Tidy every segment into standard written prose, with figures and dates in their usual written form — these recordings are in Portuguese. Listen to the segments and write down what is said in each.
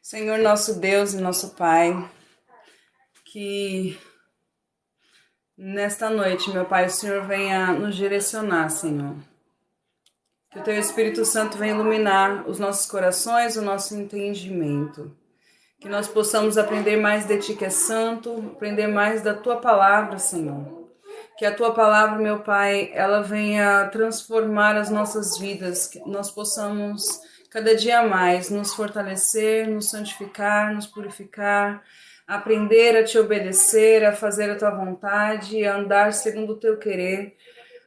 Senhor nosso Deus e nosso Pai, que nesta noite, meu Pai, o Senhor venha nos direcionar, Senhor. Que o Teu Espírito Santo venha iluminar os nossos corações, o nosso entendimento. Que nós possamos aprender mais de Ti, que é santo, aprender mais da Tua palavra, Senhor. Que a Tua palavra, meu Pai, ela venha transformar as nossas vidas, que nós possamos cada dia mais nos fortalecer, nos santificar, nos purificar, aprender a Te obedecer, a fazer a Tua vontade, a andar segundo o Teu querer,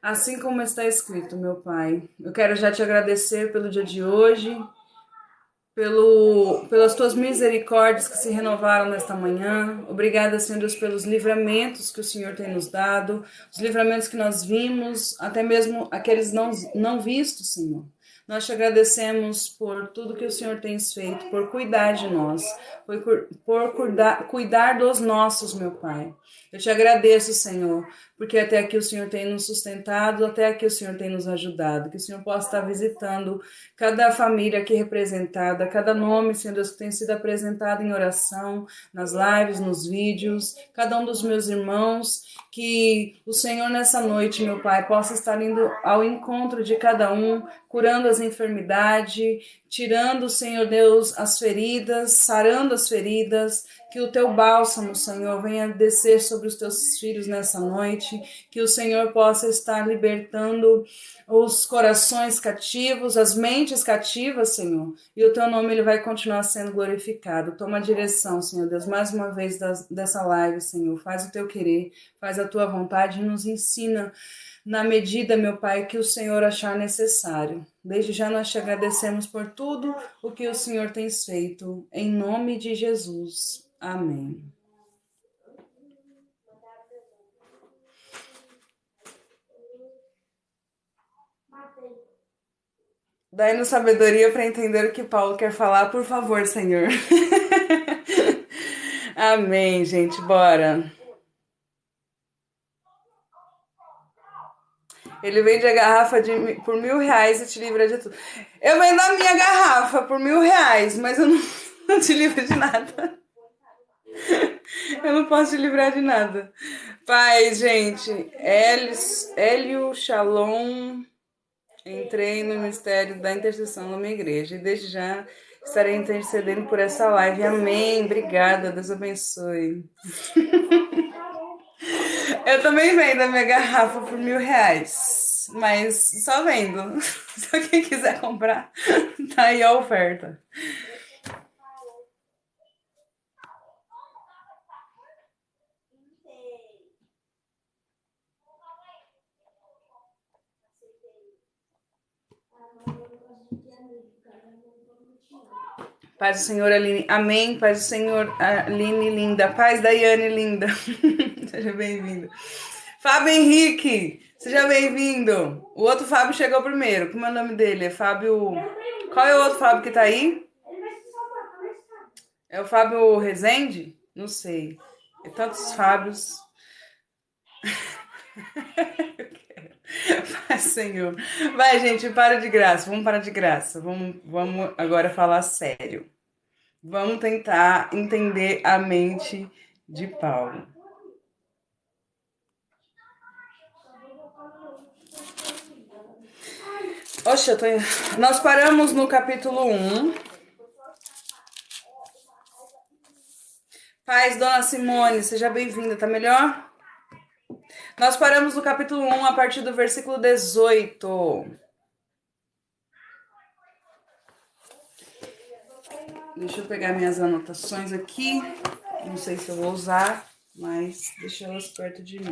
assim como está escrito, meu Pai. Eu quero já Te agradecer pelo dia de hoje, pelas tuas misericórdias que se renovaram nesta manhã. Obrigada, Senhor Deus, pelos livramentos que o Senhor tem nos dado, os livramentos que nós vimos, até mesmo aqueles não vistos, Senhor. Nós te agradecemos por tudo que o Senhor tem feito, por cuidar de nós, por cuidar dos nossos, meu Pai. Eu te agradeço, Senhor, porque até aqui o Senhor tem nos sustentado, até aqui o Senhor tem nos ajudado. Que o Senhor possa estar visitando cada família aqui representada, cada nome, Senhor Deus, que tem sido apresentado em oração, nas lives, nos vídeos, cada um dos meus irmãos, que o Senhor nessa noite, meu Pai, possa estar indo ao encontro de cada um, curando as enfermidades, tirando, Senhor Deus, as feridas, sarando as feridas, que o teu bálsamo, Senhor, venha descer sobre os teus filhos nessa noite, que o Senhor possa estar libertando os corações cativos, as mentes cativas, Senhor, e o teu nome ele vai continuar sendo glorificado. Toma a direção, Senhor Deus, mais uma vez dessa live, Senhor, faz o teu querer, faz a tua vontade e nos ensina na medida, meu Pai, que o Senhor achar necessário. Desde já nós te agradecemos por tudo o que o Senhor tem feito, em nome de Jesus. Amém. Dai-nos sabedoria para entender o que Paulo quer falar, por favor, Senhor. Amém, gente, bora. Ele vende a garrafa por R$ 1.000 e te livra de tudo. Eu vendo a minha garrafa por R$ 1.000, mas eu não te livro de nada. Eu não posso te livrar de nada. Pai, gente, Hélio Shalom, entrei no mistério da intercessão numa igreja e desde já estarei intercedendo por essa live. Amém. Obrigada. Deus abençoe. Eu também vendo a minha garrafa por R$ 1.000, mas só vendo. Só quem quiser comprar, tá aí a oferta. Paz do Senhor, Aline. Amém. Paz do Senhor, Aline, linda. Paz, Daiane, linda. Seja bem-vindo. Fábio Henrique, seja bem-vindo. O outro Fábio chegou primeiro. Como é o nome dele? É Fábio. Qual é o outro Fábio que tá aí? É o Fábio Rezende? Não sei. É tantos Fábios. Vai, Senhor. Vai, gente, para de graça. Vamos parar de graça. Vamos agora falar sério. Vamos tentar entender a mente de Paulo. Oxe, nós paramos no capítulo 1. Paz, Dona Simone, seja bem-vinda, tá melhor? Nós paramos no capítulo 1 a partir do versículo 18. Deixa eu pegar minhas anotações aqui. Não sei se eu vou usar, mas deixa elas perto de mim.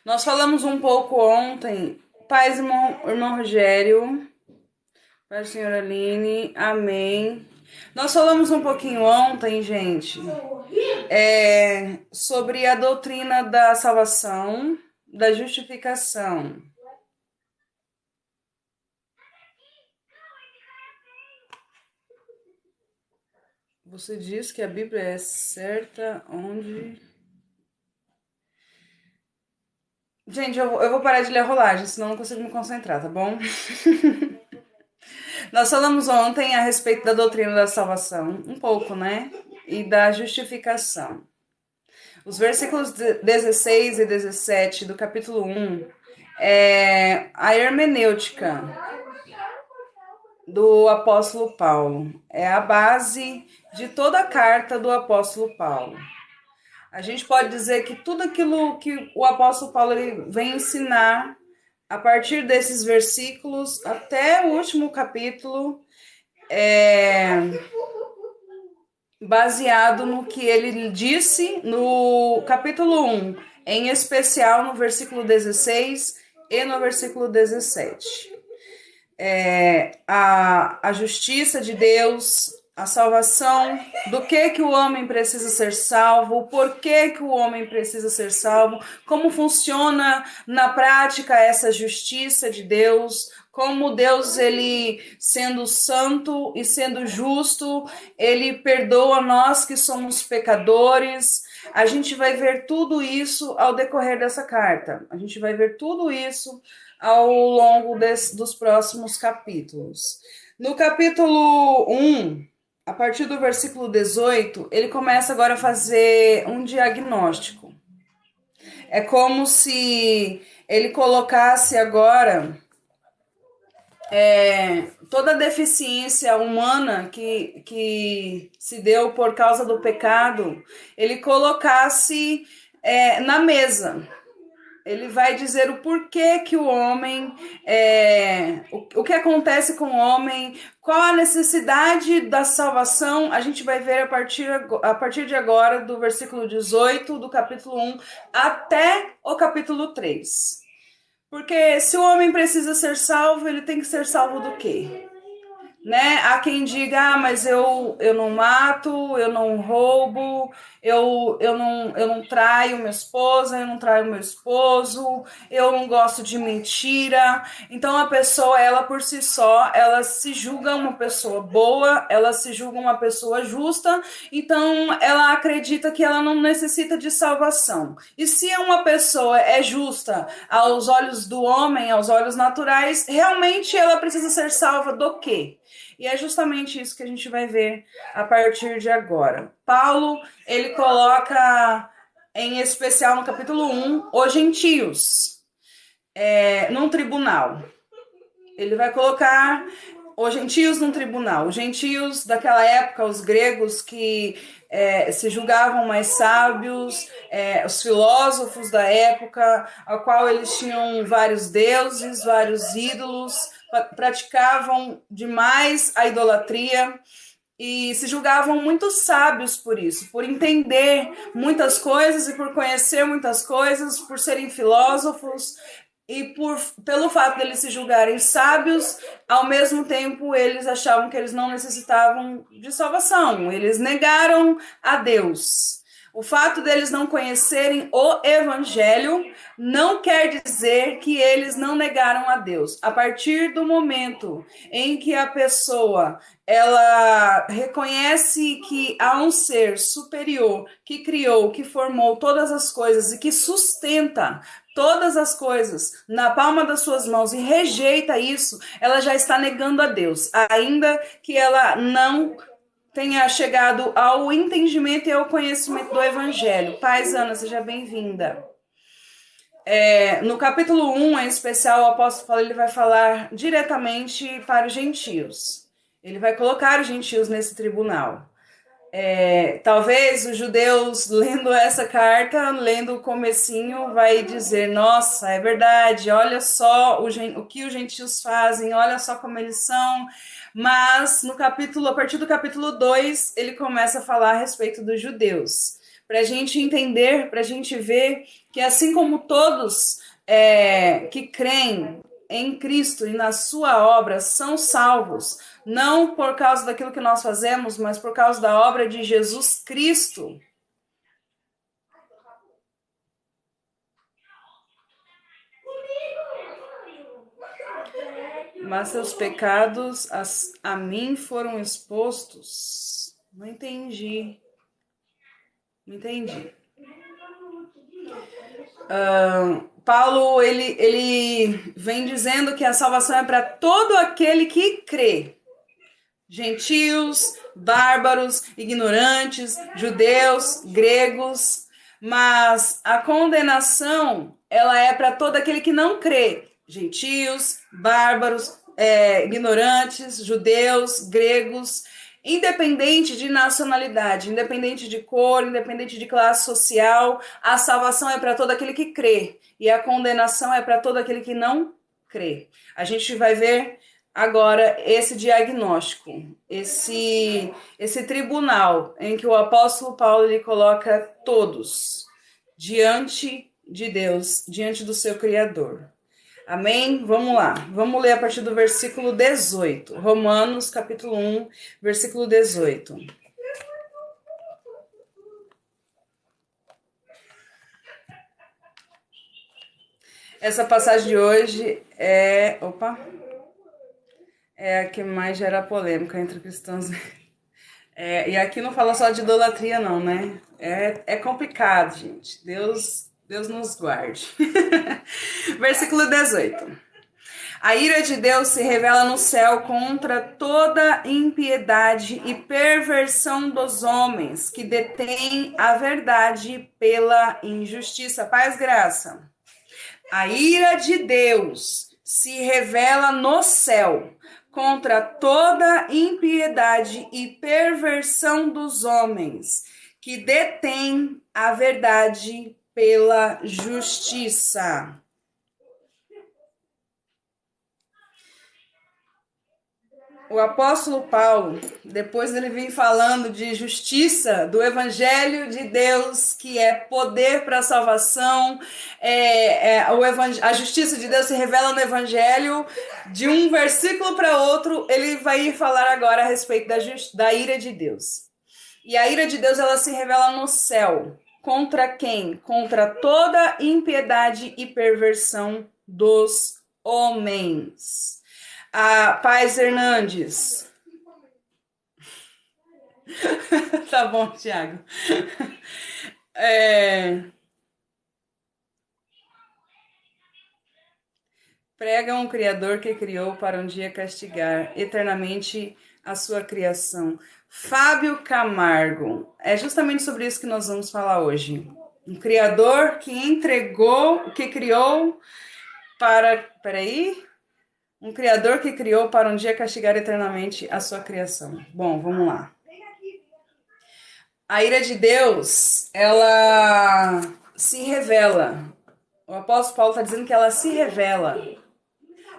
Nós falamos um pouco ontem. Paz, irmão Rogério. Paz, senhora Aline. Amém. Nós falamos um pouquinho ontem, gente, sobre a doutrina da salvação, da justificação. Você diz que a Bíblia é certa onde Gente, eu vou parar de ler a rolagem, senão eu não consigo me concentrar, tá bom? Nós falamos ontem a respeito da doutrina da salvação, um pouco, né? E da justificação. Os versículos 16 e 17 do capítulo 1 é a hermenêutica do apóstolo Paulo. É a base de toda a carta do apóstolo Paulo. A gente pode dizer que tudo aquilo que o apóstolo Paulo ele vem ensinar a partir desses versículos até o último capítulo é baseado no que ele disse no capítulo 1, em especial no versículo 16 e no versículo 17. A justiça de Deus, a salvação, do que o homem precisa ser salvo, o porquê que o homem precisa ser salvo, como funciona na prática essa justiça de Deus, como Deus, ele sendo santo e sendo justo, ele perdoa nós que somos pecadores. A gente vai ver tudo isso ao decorrer dessa carta. A gente vai ver tudo isso ao longo dos próximos capítulos. No capítulo 1, a partir do versículo 18, ele começa agora a fazer um diagnóstico. É como se ele colocasse agora toda a deficiência humana que se deu por causa do pecado, ele colocasse na mesa. Ele vai dizer o porquê que o homem, o que acontece com o homem, qual a necessidade da salvação. A gente vai ver a partir de agora, do versículo 18 do capítulo 1 até o capítulo 3. Porque se o homem precisa ser salvo, ele tem que ser salvo do quê? Né? Há quem diga, mas eu não mato, eu não roubo, eu não traio minha esposa, eu não traio meu esposo, eu não gosto de mentira. Então a pessoa, ela por si só, ela se julga uma pessoa boa, ela se julga uma pessoa justa, então ela acredita que ela não necessita de salvação. E se uma pessoa é justa aos olhos do homem, aos olhos naturais, realmente ela precisa ser salva do quê? E é justamente isso que a gente vai ver a partir de agora. Paulo, ele coloca, em especial no capítulo 1, os gentios num tribunal. Ele vai colocar os gentios num tribunal. Os gentios daquela época, os gregos que se julgavam mais sábios, os filósofos da época, ao qual eles tinham vários deuses, vários ídolos, praticavam demais a idolatria e se julgavam muito sábios por isso, por entender muitas coisas e por conhecer muitas coisas, por serem filósofos e pelo fato deles se julgarem sábios, ao mesmo tempo eles achavam que eles não necessitavam de salvação, eles negaram a Deus. O fato deles não conhecerem o evangelho não quer dizer que eles não negaram a Deus. A partir do momento em que a pessoa ela reconhece que há um ser superior que criou, que formou todas as coisas e que sustenta todas as coisas na palma das suas mãos e rejeita isso, ela já está negando a Deus, ainda que ela não tenha chegado ao entendimento e ao conhecimento do Evangelho. Paz, Ana, seja bem-vinda. No capítulo 1, em especial, o apóstolo Paulo ele vai falar diretamente para os gentios. Ele vai colocar os gentios nesse tribunal. Talvez os judeus, lendo essa carta, lendo o comecinho, vai dizer, nossa, é verdade, olha só o que os gentios fazem, olha só como eles são. Mas a partir do capítulo 2, ele começa a falar a respeito dos judeus. Para a gente entender, para a gente ver que assim como todos que creem em Cristo e na sua obra são salvos, não por causa daquilo que nós fazemos, mas por causa da obra de Jesus Cristo. Mas seus pecados a mim foram expostos. Não entendi. Não entendi. Paulo, ele vem dizendo que a salvação é para todo aquele que crê. Gentios, bárbaros, ignorantes, judeus, gregos, mas a condenação, ela é para todo aquele que não crê. Gentios, bárbaros, ignorantes, judeus, gregos, independente de nacionalidade, independente de cor, independente de classe social, a salvação é para todo aquele que crê e a condenação é para todo aquele que não crê. A gente vai ver agora esse diagnóstico, esse tribunal em que o apóstolo Paulo ele coloca todos diante de Deus, diante do seu Criador. Amém? Vamos lá. Vamos ler a partir do versículo 18. Romanos, capítulo 1, versículo 18. Essa passagem de hoje é... Opa! É a que mais gera polêmica entre cristãos. E aqui não fala só de idolatria, não, né? É complicado, gente. Deus nos guarde. Versículo 18. A ira de Deus se revela no céu contra toda impiedade e perversão dos homens que detêm a verdade pela injustiça. Paz, graça. A ira de Deus se revela no céu contra toda impiedade e perversão dos homens que detêm a verdade pela justiça. O apóstolo Paulo, depois ele vem falando de justiça, do evangelho de Deus, que é poder para a salvação, a justiça de Deus se revela no evangelho, de um versículo para outro, ele vai falar agora a respeito da ira de Deus. E a ira de Deus, ela se revela no céu. Contra quem? Contra toda impiedade e perversão dos homens. A Paz Hernandes. Tá bom, Tiago. Prega um Criador que criou para um dia castigar eternamente a sua criação. Fábio Camargo. É justamente sobre isso que nós vamos falar hoje. Um Criador que criou para... Peraí... Um Criador que criou para um dia castigar eternamente a sua criação. Bom, vamos lá. A ira de Deus, ela se revela. O apóstolo Paulo está dizendo que ela se revela.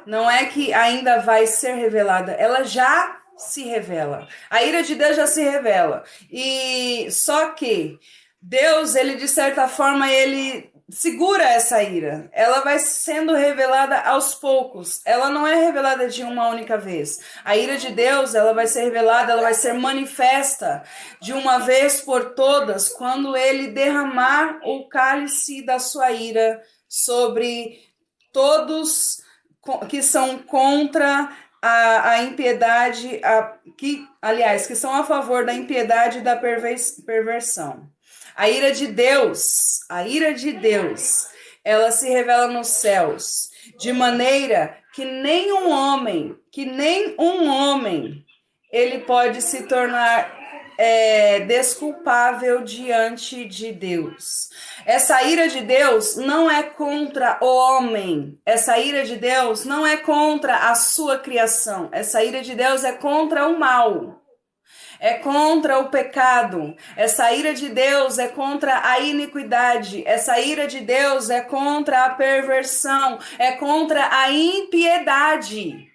Não é que ainda vai ser revelada, ela já se revela. A ira de Deus já se revela. E só que Deus, ele de certa forma, ele segura essa ira. Ela vai sendo revelada aos poucos. Ela não é revelada de uma única vez. A ira de Deus, ela vai ser revelada, ela vai ser manifesta de uma vez por todas quando ele derramar o cálice da sua ira sobre todos que são contra a impiedade, que são a favor da impiedade e da perversão. A ira de Deus, ela se revela nos céus, de maneira que nem um homem, ele pode se tornar desculpável diante de Deus. Essa ira de Deus não é contra o homem, essa ira de Deus não é contra a sua criação, essa ira de Deus é contra o mal. É contra o pecado. Essa ira de Deus é contra a iniquidade. Essa ira de Deus é contra a perversão. É contra a impiedade.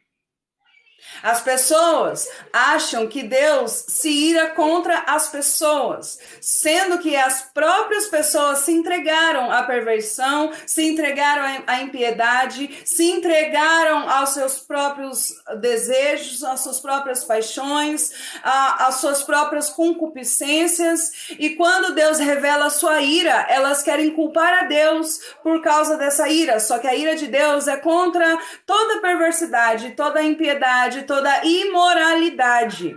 As pessoas acham que Deus se ira contra as pessoas, sendo que as próprias pessoas se entregaram à perversão, se entregaram à impiedade, se entregaram aos seus próprios desejos, às suas próprias paixões, às suas próprias concupiscências, e quando Deus revela a sua ira, elas querem culpar a Deus por causa dessa ira, só que a ira de Deus é contra toda perversidade, toda impiedade, toda imoralidade.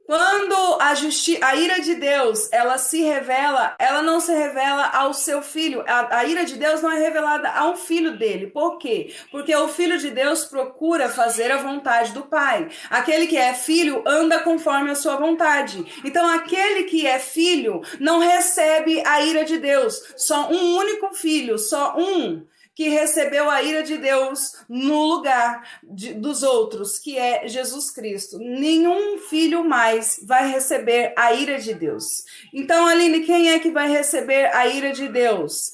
Quando a ira de Deus, ela se revela, ela não se revela ao seu filho. A ira de Deus não é revelada a um filho dele. Por quê? Porque o filho de Deus procura fazer a vontade do Pai. Aquele que é filho anda conforme a sua vontade. Então, aquele que é filho não recebe a ira de Deus. Só um único filho, só um que recebeu a ira de Deus no lugar dos outros, que é Jesus Cristo. Nenhum filho mais vai receber a ira de Deus. Então, Aline, quem é que vai receber a ira de Deus?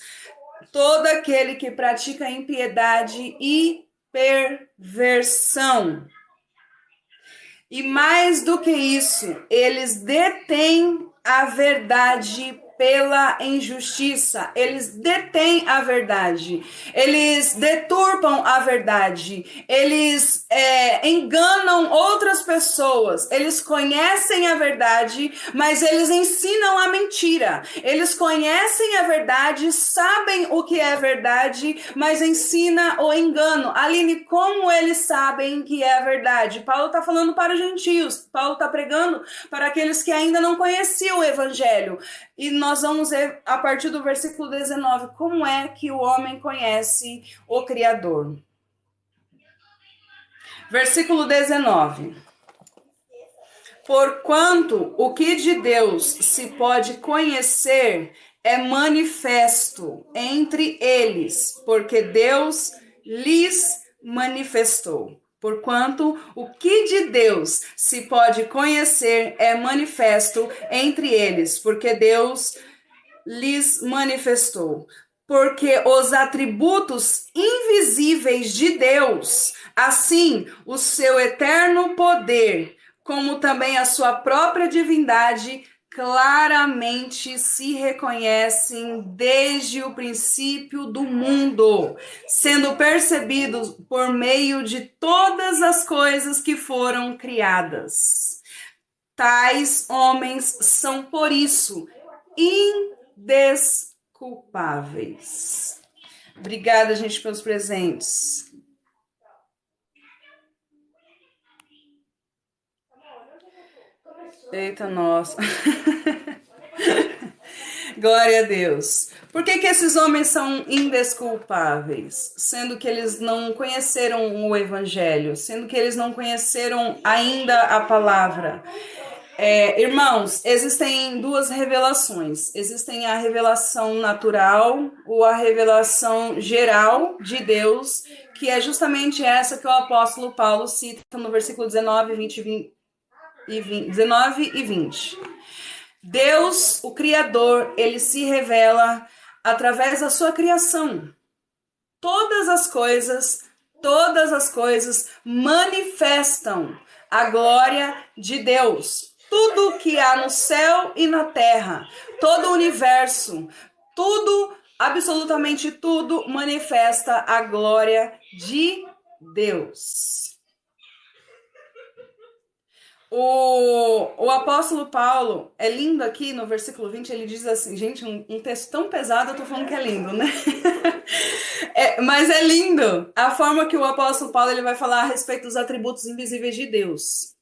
Todo aquele que pratica impiedade e perversão. E mais do que isso, eles detêm a verdade pela injustiça, eles detêm a verdade, eles deturpam a verdade, eles enganam outras pessoas, eles conhecem a verdade, mas eles ensinam a mentira, eles conhecem a verdade, sabem o que é verdade, mas ensina o engano. Aline, como eles sabem que é a verdade? Paulo está falando para os gentios, Paulo está pregando para aqueles que ainda não conheciam o evangelho. E nós vamos ver a partir do versículo 19 como é que o homem conhece o Criador. Versículo 19. Porquanto o que de Deus se pode conhecer é manifesto entre eles, porque Deus lhes manifestou. Porquanto o que de Deus se pode conhecer é manifesto entre eles, porque Deus lhes manifestou. Porque os atributos invisíveis de Deus, assim o seu eterno poder, como também a sua própria divindade, claramente se reconhecem desde o princípio do mundo, sendo percebidos por meio de todas as coisas que foram criadas. Tais homens são, por isso, indesculpáveis. Obrigada, gente, pelos presentes. Eita, nossa. Glória a Deus. Por que esses homens são indesculpáveis? Sendo que eles não conheceram o Evangelho, sendo que eles não conheceram ainda a palavra. Irmãos, existem duas revelações. Existem a revelação natural ou a revelação geral de Deus, que é justamente essa que o apóstolo Paulo cita no versículo 19 e 20. Deus, o Criador, ele se revela através da sua criação. Todas as coisas manifestam a glória de Deus. Tudo que há no céu e na terra, todo o universo, tudo, absolutamente tudo, manifesta a glória de Deus. O apóstolo Paulo, é lindo aqui no versículo 20, ele diz assim, gente, um texto tão pesado, eu tô falando que é lindo, né? Mas é lindo a forma que o apóstolo Paulo ele vai falar a respeito dos atributos invisíveis de Deus.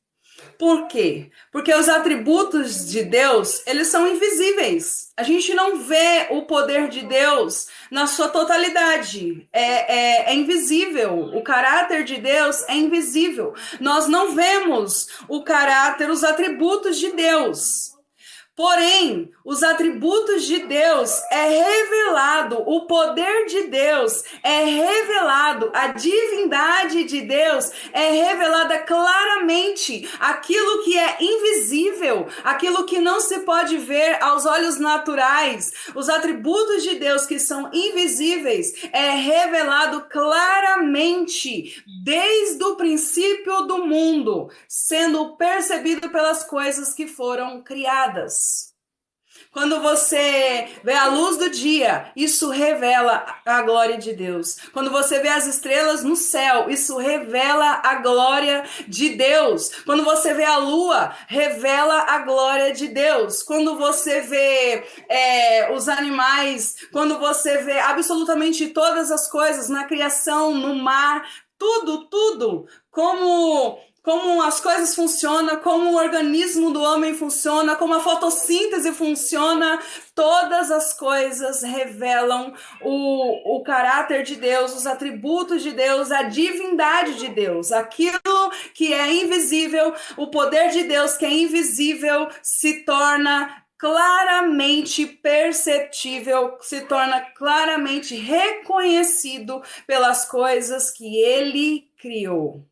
Por quê? Porque os atributos de Deus, eles são invisíveis. A gente não vê o poder de Deus na sua totalidade. É invisível. O caráter de Deus é invisível. Nós não vemos o caráter, os atributos de Deus. Porém, os atributos de Deus é revelado, o poder de Deus é revelado, a divindade de Deus é revelada claramente. Aquilo que é invisível, aquilo que não se pode ver aos olhos naturais, os atributos de Deus que são invisíveis é revelado claramente desde o princípio do mundo, sendo percebido pelas coisas que foram criadas. Quando você vê a luz do dia, isso revela a glória de Deus. Quando você vê as estrelas no céu, isso revela a glória de Deus. Quando você vê a lua, revela a glória de Deus. Quando você vê os animais, quando você vê absolutamente todas as coisas na criação, no mar, tudo, como como as coisas funcionam, como o organismo do homem funciona, como a fotossíntese funciona, todas as coisas revelam o caráter de Deus, os atributos de Deus, a divindade de Deus. Aquilo que é invisível, o poder de Deus que é invisível, se torna claramente perceptível, se torna claramente reconhecido pelas coisas que ele criou,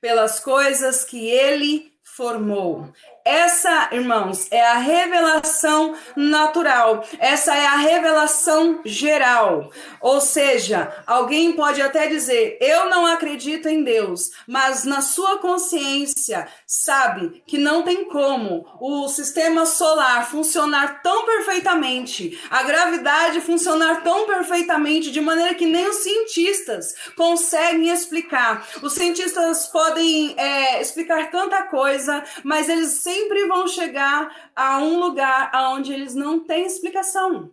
pelas coisas que ele formou. Essa, irmãos, é a revelação natural. Essa é a revelação geral. Ou seja, alguém pode até dizer, eu não acredito em Deus, mas na sua consciência sabe que não tem como o sistema solar funcionar tão perfeitamente, a gravidade funcionar tão perfeitamente, de maneira que nem os cientistas conseguem explicar. Os cientistas podem explicar tanta coisa, mas eles sempre vão chegar a um lugar onde eles não têm explicação.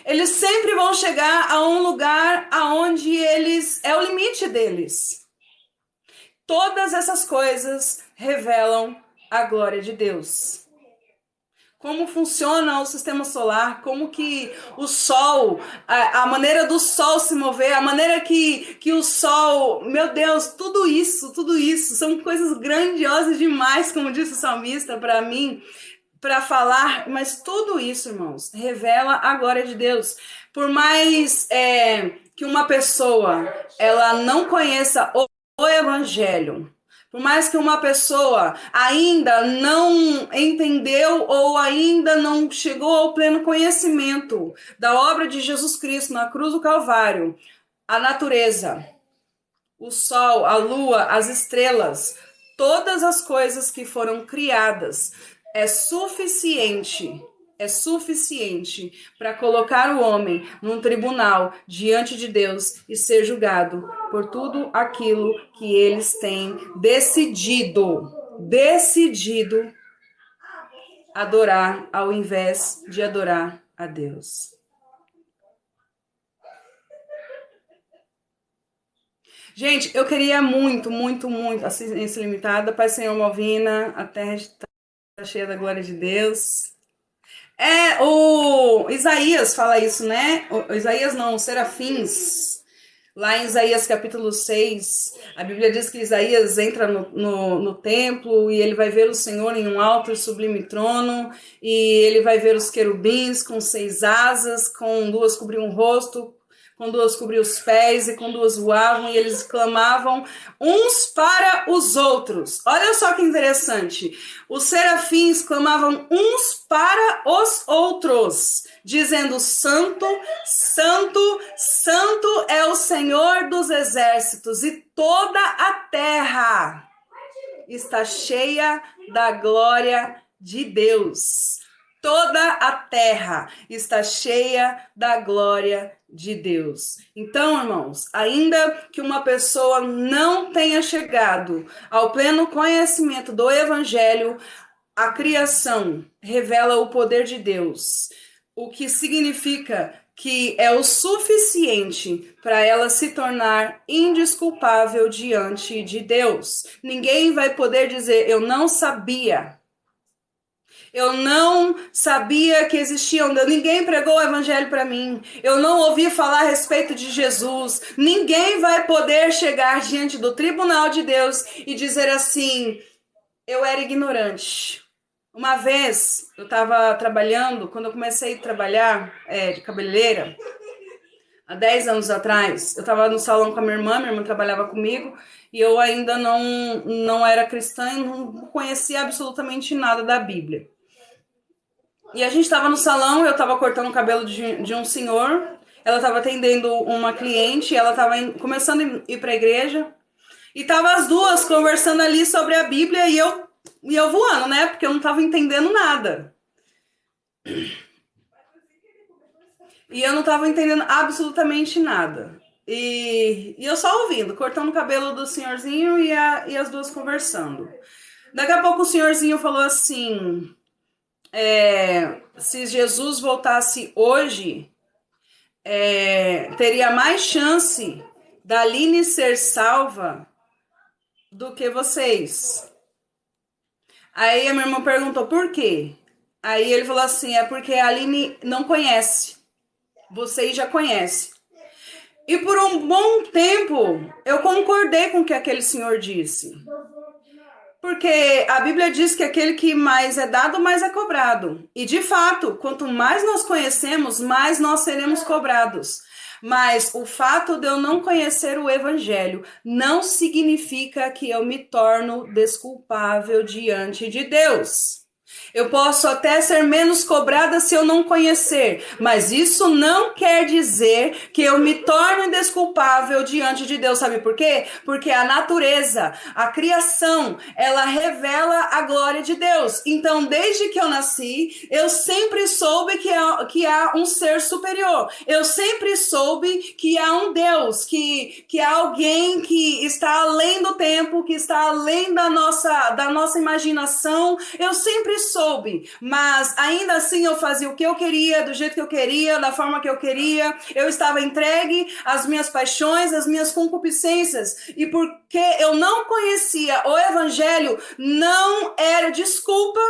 Eles sempre vão chegar a um lugar onde eles é o limite deles. Todas essas coisas revelam a glória de Deus. Como funciona o sistema solar, como que o Sol, a maneira do Sol se mover, a maneira que o Sol, meu Deus, tudo isso, são coisas grandiosas demais, como disse o salmista para mim, para falar, mas tudo isso, irmãos, revela a glória de Deus. Por mais que uma pessoa, ela não conheça o Evangelho, por mais que uma pessoa ainda não entendeu ou ainda não chegou ao pleno conhecimento da obra de Jesus Cristo na cruz do Calvário, a natureza, o sol, a lua, as estrelas, todas as coisas que foram criadas, é suficiente para colocar o homem num tribunal diante de Deus e ser julgado por tudo aquilo que eles têm decidido adorar ao invés de adorar a Deus. Gente, eu queria muito, assistência limitada, Pai Senhor Malvina, a terra está cheia da glória de Deus. O Isaías fala isso, né? O Isaías não, os serafins. Lá em Isaías capítulo 6, a Bíblia diz que Isaías entra no templo e ele vai ver o Senhor em um alto e sublime trono, e ele vai ver os querubins com 6 asas, com 2 cobriam o rosto, com 2 cobriam os pés e com 2 voavam, e eles clamavam uns para os outros. Olha só que interessante. Os serafins clamavam uns para os outros, dizendo: Santo, Santo, Santo é o Senhor dos exércitos, e toda a terra está cheia da glória de Deus. Toda a terra está cheia da glória de Deus. Então, irmãos, ainda que uma pessoa não tenha chegado ao pleno conhecimento do Evangelho, a criação revela o poder de Deus, o que significa que é o suficiente para ela se tornar indesculpável diante de Deus. Ninguém vai poder dizer, eu não sabia. Eu não sabia que existia um Deus. Ninguém pregou o evangelho para mim. Eu não ouvi falar a respeito de Jesus. Ninguém vai poder chegar diante do tribunal de Deus e dizer assim, eu era ignorante. Uma vez, eu estava trabalhando, quando eu comecei a trabalhar de cabeleireira, há 10 anos atrás, eu estava no salão com a minha irmã trabalhava comigo, e eu ainda não era cristã e não conhecia absolutamente nada da Bíblia. E a gente estava no salão, eu estava cortando o cabelo de um senhor, ela estava atendendo uma cliente, ela estava começando a ir para a igreja, e tava as duas conversando ali sobre a Bíblia, e eu voando, né? Porque eu não estava entendendo nada. E eu não estava entendendo absolutamente nada. E eu só ouvindo, cortando o cabelo do senhorzinho e as duas conversando. Daqui a pouco o senhorzinho falou assim, se Jesus voltasse hoje, teria mais chance da Aline ser salva do que vocês. Aí a minha irmã perguntou por quê? Aí ele falou assim, é porque a Aline não conhece. Vocês já conhecem. E por um bom tempo eu concordei com o que aquele senhor disse. Porque a Bíblia diz que aquele que mais é dado, mais é cobrado. E de fato, quanto mais nós conhecemos, mais nós seremos cobrados. Mas o fato de eu não conhecer o Evangelho não significa que eu me torno desculpável diante de Deus. Eu posso até ser menos cobrada se eu não conhecer, mas isso não quer dizer que eu me torne desculpável diante de Deus. Sabe por quê? Porque a natureza, a criação, ela revela a glória de Deus. Então, desde que eu nasci, eu sempre soube que há um ser superior. Eu sempre soube que há um Deus, que há alguém que está além do tempo, que está além da nossa imaginação. Eu sempre soube, mas ainda assim eu fazia o que eu queria, do jeito que eu queria, da forma que eu queria. Eu estava entregue às minhas paixões, às minhas concupiscências. E porque eu não conhecia o Evangelho, não era desculpa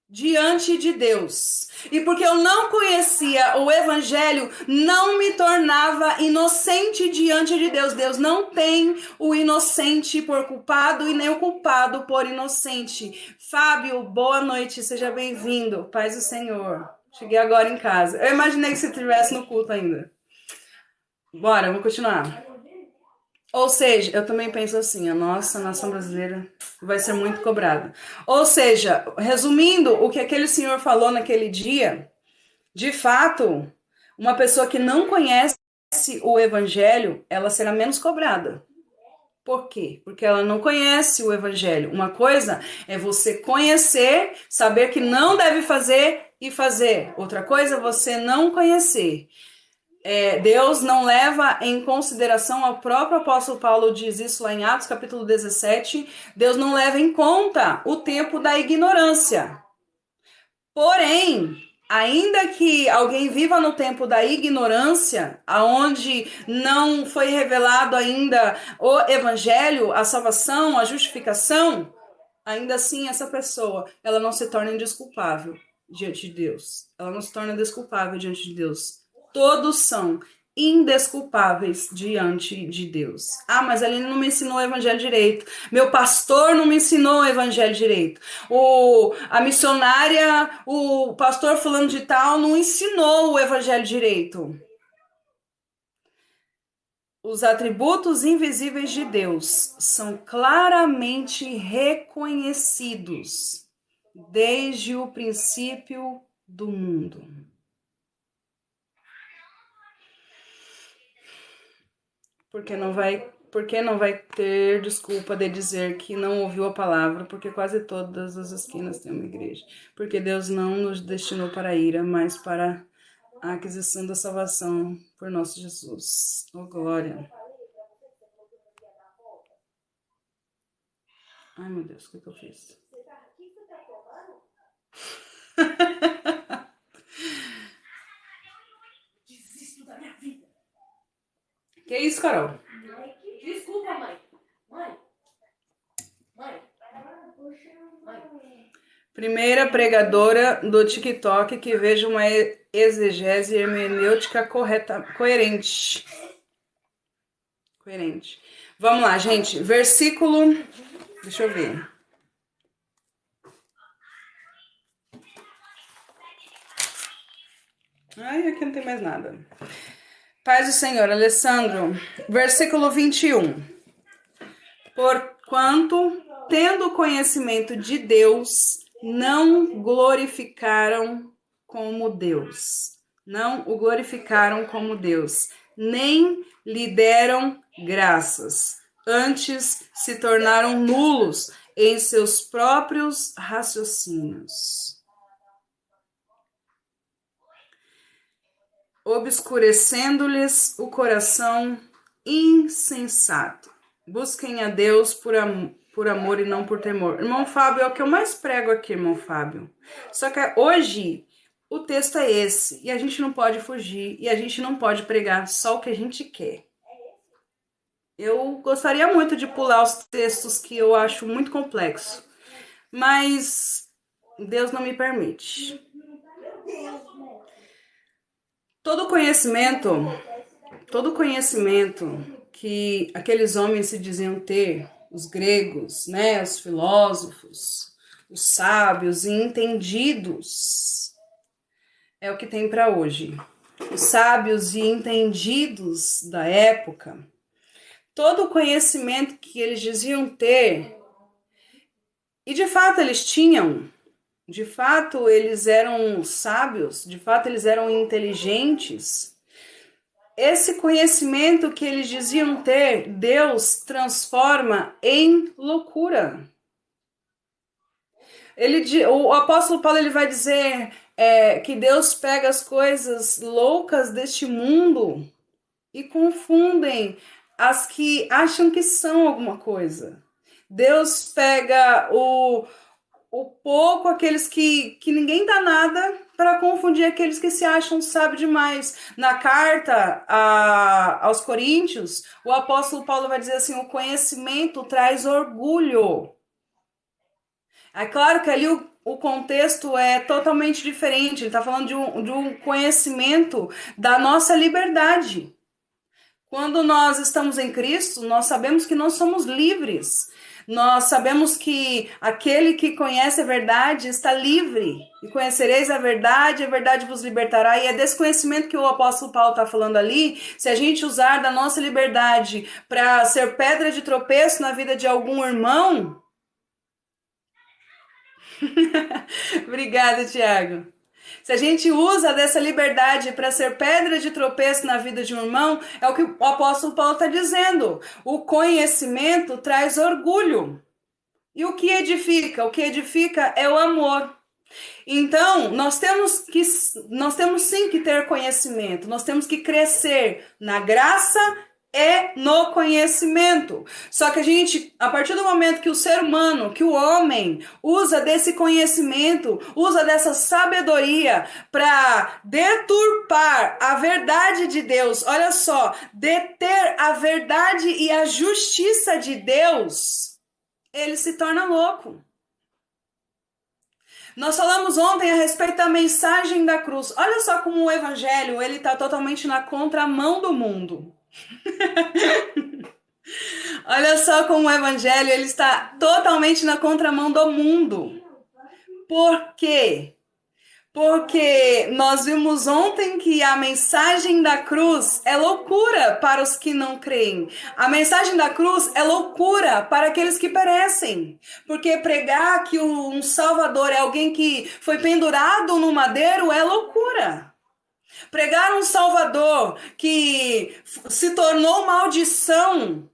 diante de Deus. E porque eu não conhecia o Evangelho, não me tornava inocente diante de Deus. Deus não tem o inocente por culpado e nem o culpado por inocente. Fábio, boa noite, seja bem-vindo. Paz do Senhor. Cheguei agora em casa. Eu imaginei que você estivesse no culto ainda. Bora, vou continuar. Ou seja, eu também penso assim, a nossa nação brasileira vai ser muito cobrada. Ou seja, resumindo o que aquele senhor falou naquele dia, de fato, uma pessoa que não conhece o evangelho, ela será menos cobrada. Por quê? Porque ela não conhece o evangelho. Uma coisa é você conhecer, saber que não deve fazer e fazer. Outra coisa é você não conhecer. Deus não leva em consideração, o próprio apóstolo Paulo diz isso lá em Atos capítulo 17, Deus não leva em conta o tempo da ignorância. Porém, ainda que alguém viva no tempo da ignorância, aonde não foi revelado ainda o evangelho, a salvação, a justificação, ainda assim essa pessoa, ela não se torna indesculpável diante de Deus. Ela não se torna desculpável diante de Deus. Todos são indesculpáveis diante de Deus. Ah, mas ele não me ensinou o evangelho direito. Meu pastor não me ensinou o evangelho direito. A missionária, o pastor fulano de tal não ensinou o evangelho direito. Os atributos invisíveis de Deus são claramente reconhecidos desde o princípio do mundo. Porque não vai ter desculpa de dizer que não ouviu a palavra, porque quase todas as esquinas têm uma igreja. Porque Deus não nos destinou para a ira, mas para a aquisição da salvação por nosso Jesus. Oh, glória. Ai, meu Deus, o que eu fiz? Desisto da minha vida. Que isso, Carol? Desculpa, mãe. Mãe. Primeira pregadora do TikTok que veja uma exegese hermenêutica coerente. Vamos lá, gente. Versículo. Deixa eu ver. Ai, aqui não tem mais nada. Paz do Senhor, Alessandro. Versículo 21. Porquanto, tendo conhecimento de Deus, não glorificaram como Deus. Não o glorificaram como Deus, nem lhe deram graças. Antes se tornaram nulos em seus próprios raciocínios, obscurecendo-lhes o coração insensato. Busquem a Deus por amor e não por temor. Irmão Fábio, é o que eu mais prego aqui, irmão Fábio. Só que hoje o texto é esse, e a gente não pode fugir, e a gente não pode pregar só o que a gente quer. Eu gostaria muito de pular os textos que eu acho muito complexo, mas Deus não me permite. Todo conhecimento, todo conhecimento que aqueles homens se diziam ter, os gregos, né, os filósofos, os sábios e entendidos, é o que tem para hoje. Os sábios e entendidos da época, todo o conhecimento que eles diziam ter, e de fato eles tinham, de fato eles eram sábios, de fato eles eram inteligentes. Esse conhecimento que eles diziam ter, Deus transforma em loucura. O apóstolo Paulo ele vai dizer que Deus pega as coisas loucas deste mundo e confundem as que acham que são alguma coisa. Deus pega o pouco, aqueles que ninguém dá nada, para confundir aqueles que se acham sábios demais. Na carta aos Coríntios, o apóstolo Paulo vai dizer assim: o conhecimento traz orgulho. É claro que ali o contexto é totalmente diferente, ele está falando de um conhecimento da nossa liberdade. Quando nós estamos em Cristo, nós sabemos que nós somos livres. Nós sabemos que aquele que conhece a verdade está livre. E conhecereis a verdade vos libertará. E é desse conhecimento que o apóstolo Paulo está falando ali. Se a gente usar da nossa liberdade para ser pedra de tropeço na vida de algum irmão. Obrigada, Tiago. Se a gente usa dessa liberdade para ser pedra de tropeço na vida de um irmão, é o que o apóstolo Paulo está dizendo. O conhecimento traz orgulho. E o que edifica? O que edifica é o amor. Então, nós temos sim que ter conhecimento, nós temos que crescer na graça e no conhecimento. Só que a gente, a partir do momento que o ser humano, que o homem, usa desse conhecimento, usa dessa sabedoria para deturpar a verdade de Deus, olha só, deter a verdade e a justiça de Deus, ele se torna louco. Nós falamos ontem a respeito da mensagem da cruz. Olha só como o evangelho ele está totalmente na contramão do mundo. Olha só como o evangelho ele está totalmente na contramão do mundo. Por quê? Porque nós vimos ontem que a mensagem da cruz é loucura para os que não creem. A mensagem da cruz é loucura para aqueles que perecem. Porque pregar que um Salvador é alguém que foi pendurado no madeiro é loucura. Pregar um Salvador que se tornou maldição,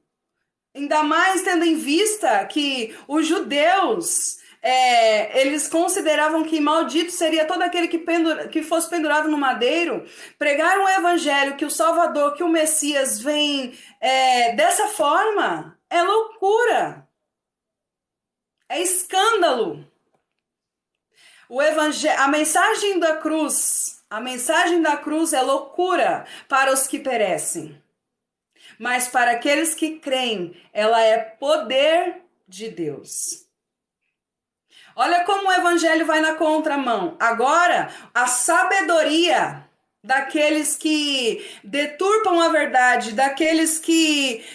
ainda mais tendo em vista que os judeus eles consideravam que maldito seria todo aquele que fosse pendurado no madeiro. Pregar um evangelho que o Salvador, que o Messias vem dessa forma, é loucura, é escândalo. A mensagem da cruz é loucura para os que perecem. Mas para aqueles que creem, ela é poder de Deus. Olha como o evangelho vai na contramão. Agora, a sabedoria daqueles que deturpam a verdade, daqueles que...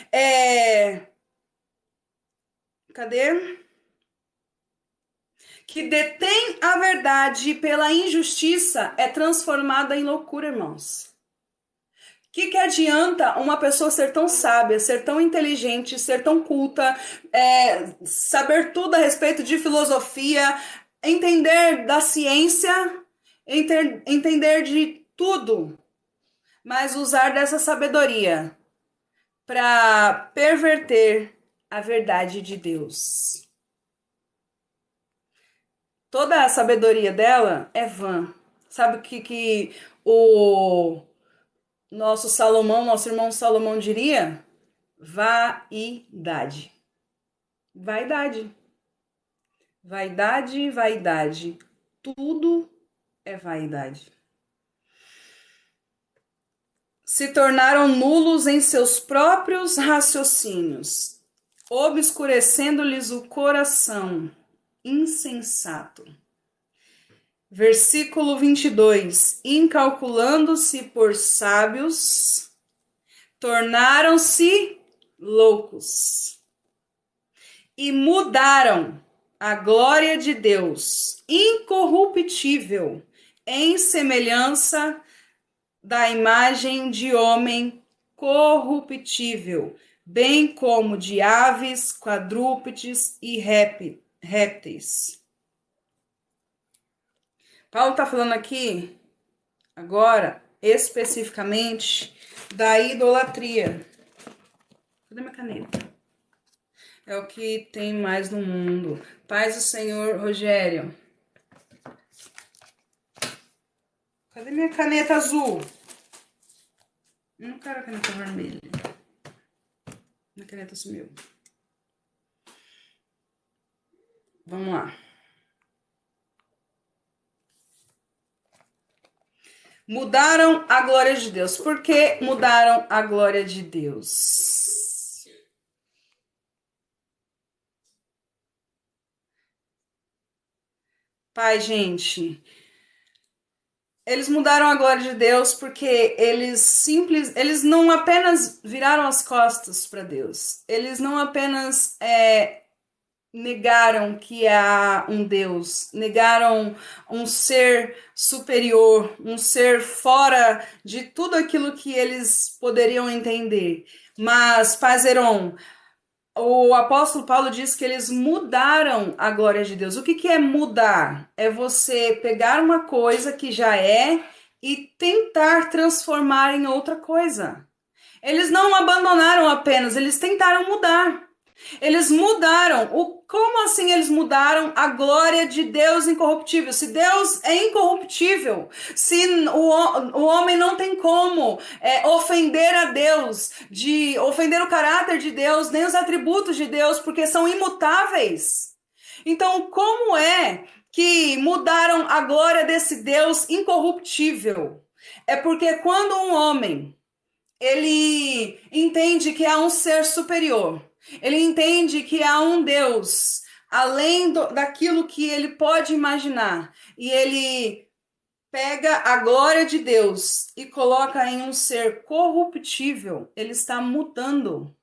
Cadê? Que detém a verdade pela injustiça é transformada em loucura, irmãos. O que adianta uma pessoa ser tão sábia, ser tão inteligente, ser tão culta, saber tudo a respeito de filosofia, entender da ciência, entender de tudo, mas usar dessa sabedoria para perverter a verdade de Deus? Toda a sabedoria dela é vã. Sabe o que o nosso irmão Salomão diria? Vaidade. Vaidade. Vaidade, vaidade. Tudo é vaidade. se tornaram nulos em seus próprios raciocínios, obscurecendo-lhes o coração. Insensato. Versículo 22. Incalculando-se por sábios, tornaram-se loucos e mudaram a glória de Deus, incorruptível, em semelhança da imagem de homem corruptível, bem como de aves, quadrúpedes e répteis. Paulo está falando aqui, agora, especificamente, da idolatria. Cadê minha caneta? É o que tem mais no mundo. Paz do Senhor, Rogério. Cadê minha caneta azul? Eu não quero a caneta vermelha. Minha caneta sumiu. Vamos lá. Mudaram a glória de Deus. Por que mudaram a glória de Deus? Pai, gente, eles mudaram a glória de Deus porque eles não apenas viraram as costas para Deus. Eles não apenas negaram que há um Deus, negaram um ser superior, um ser fora de tudo aquilo que eles poderiam entender. Mas, Pazeron, o apóstolo Paulo diz que eles mudaram a glória de Deus. O que é mudar? É você pegar uma coisa que já é e tentar transformar em outra coisa. Eles não abandonaram apenas, eles tentaram mudar. Eles mudaram. Como assim eles mudaram a glória de Deus incorruptível? Se Deus é incorruptível, se o homem não tem como ofender a Deus, de ofender o caráter de Deus, nem os atributos de Deus, porque são imutáveis. Então, como é que mudaram a glória desse Deus incorruptível? É porque quando um homem ele entende que há um ser superior, ele entende que há um Deus além daquilo que ele pode imaginar, e ele pega a glória de Deus e coloca em um ser corruptível, ele está mudando.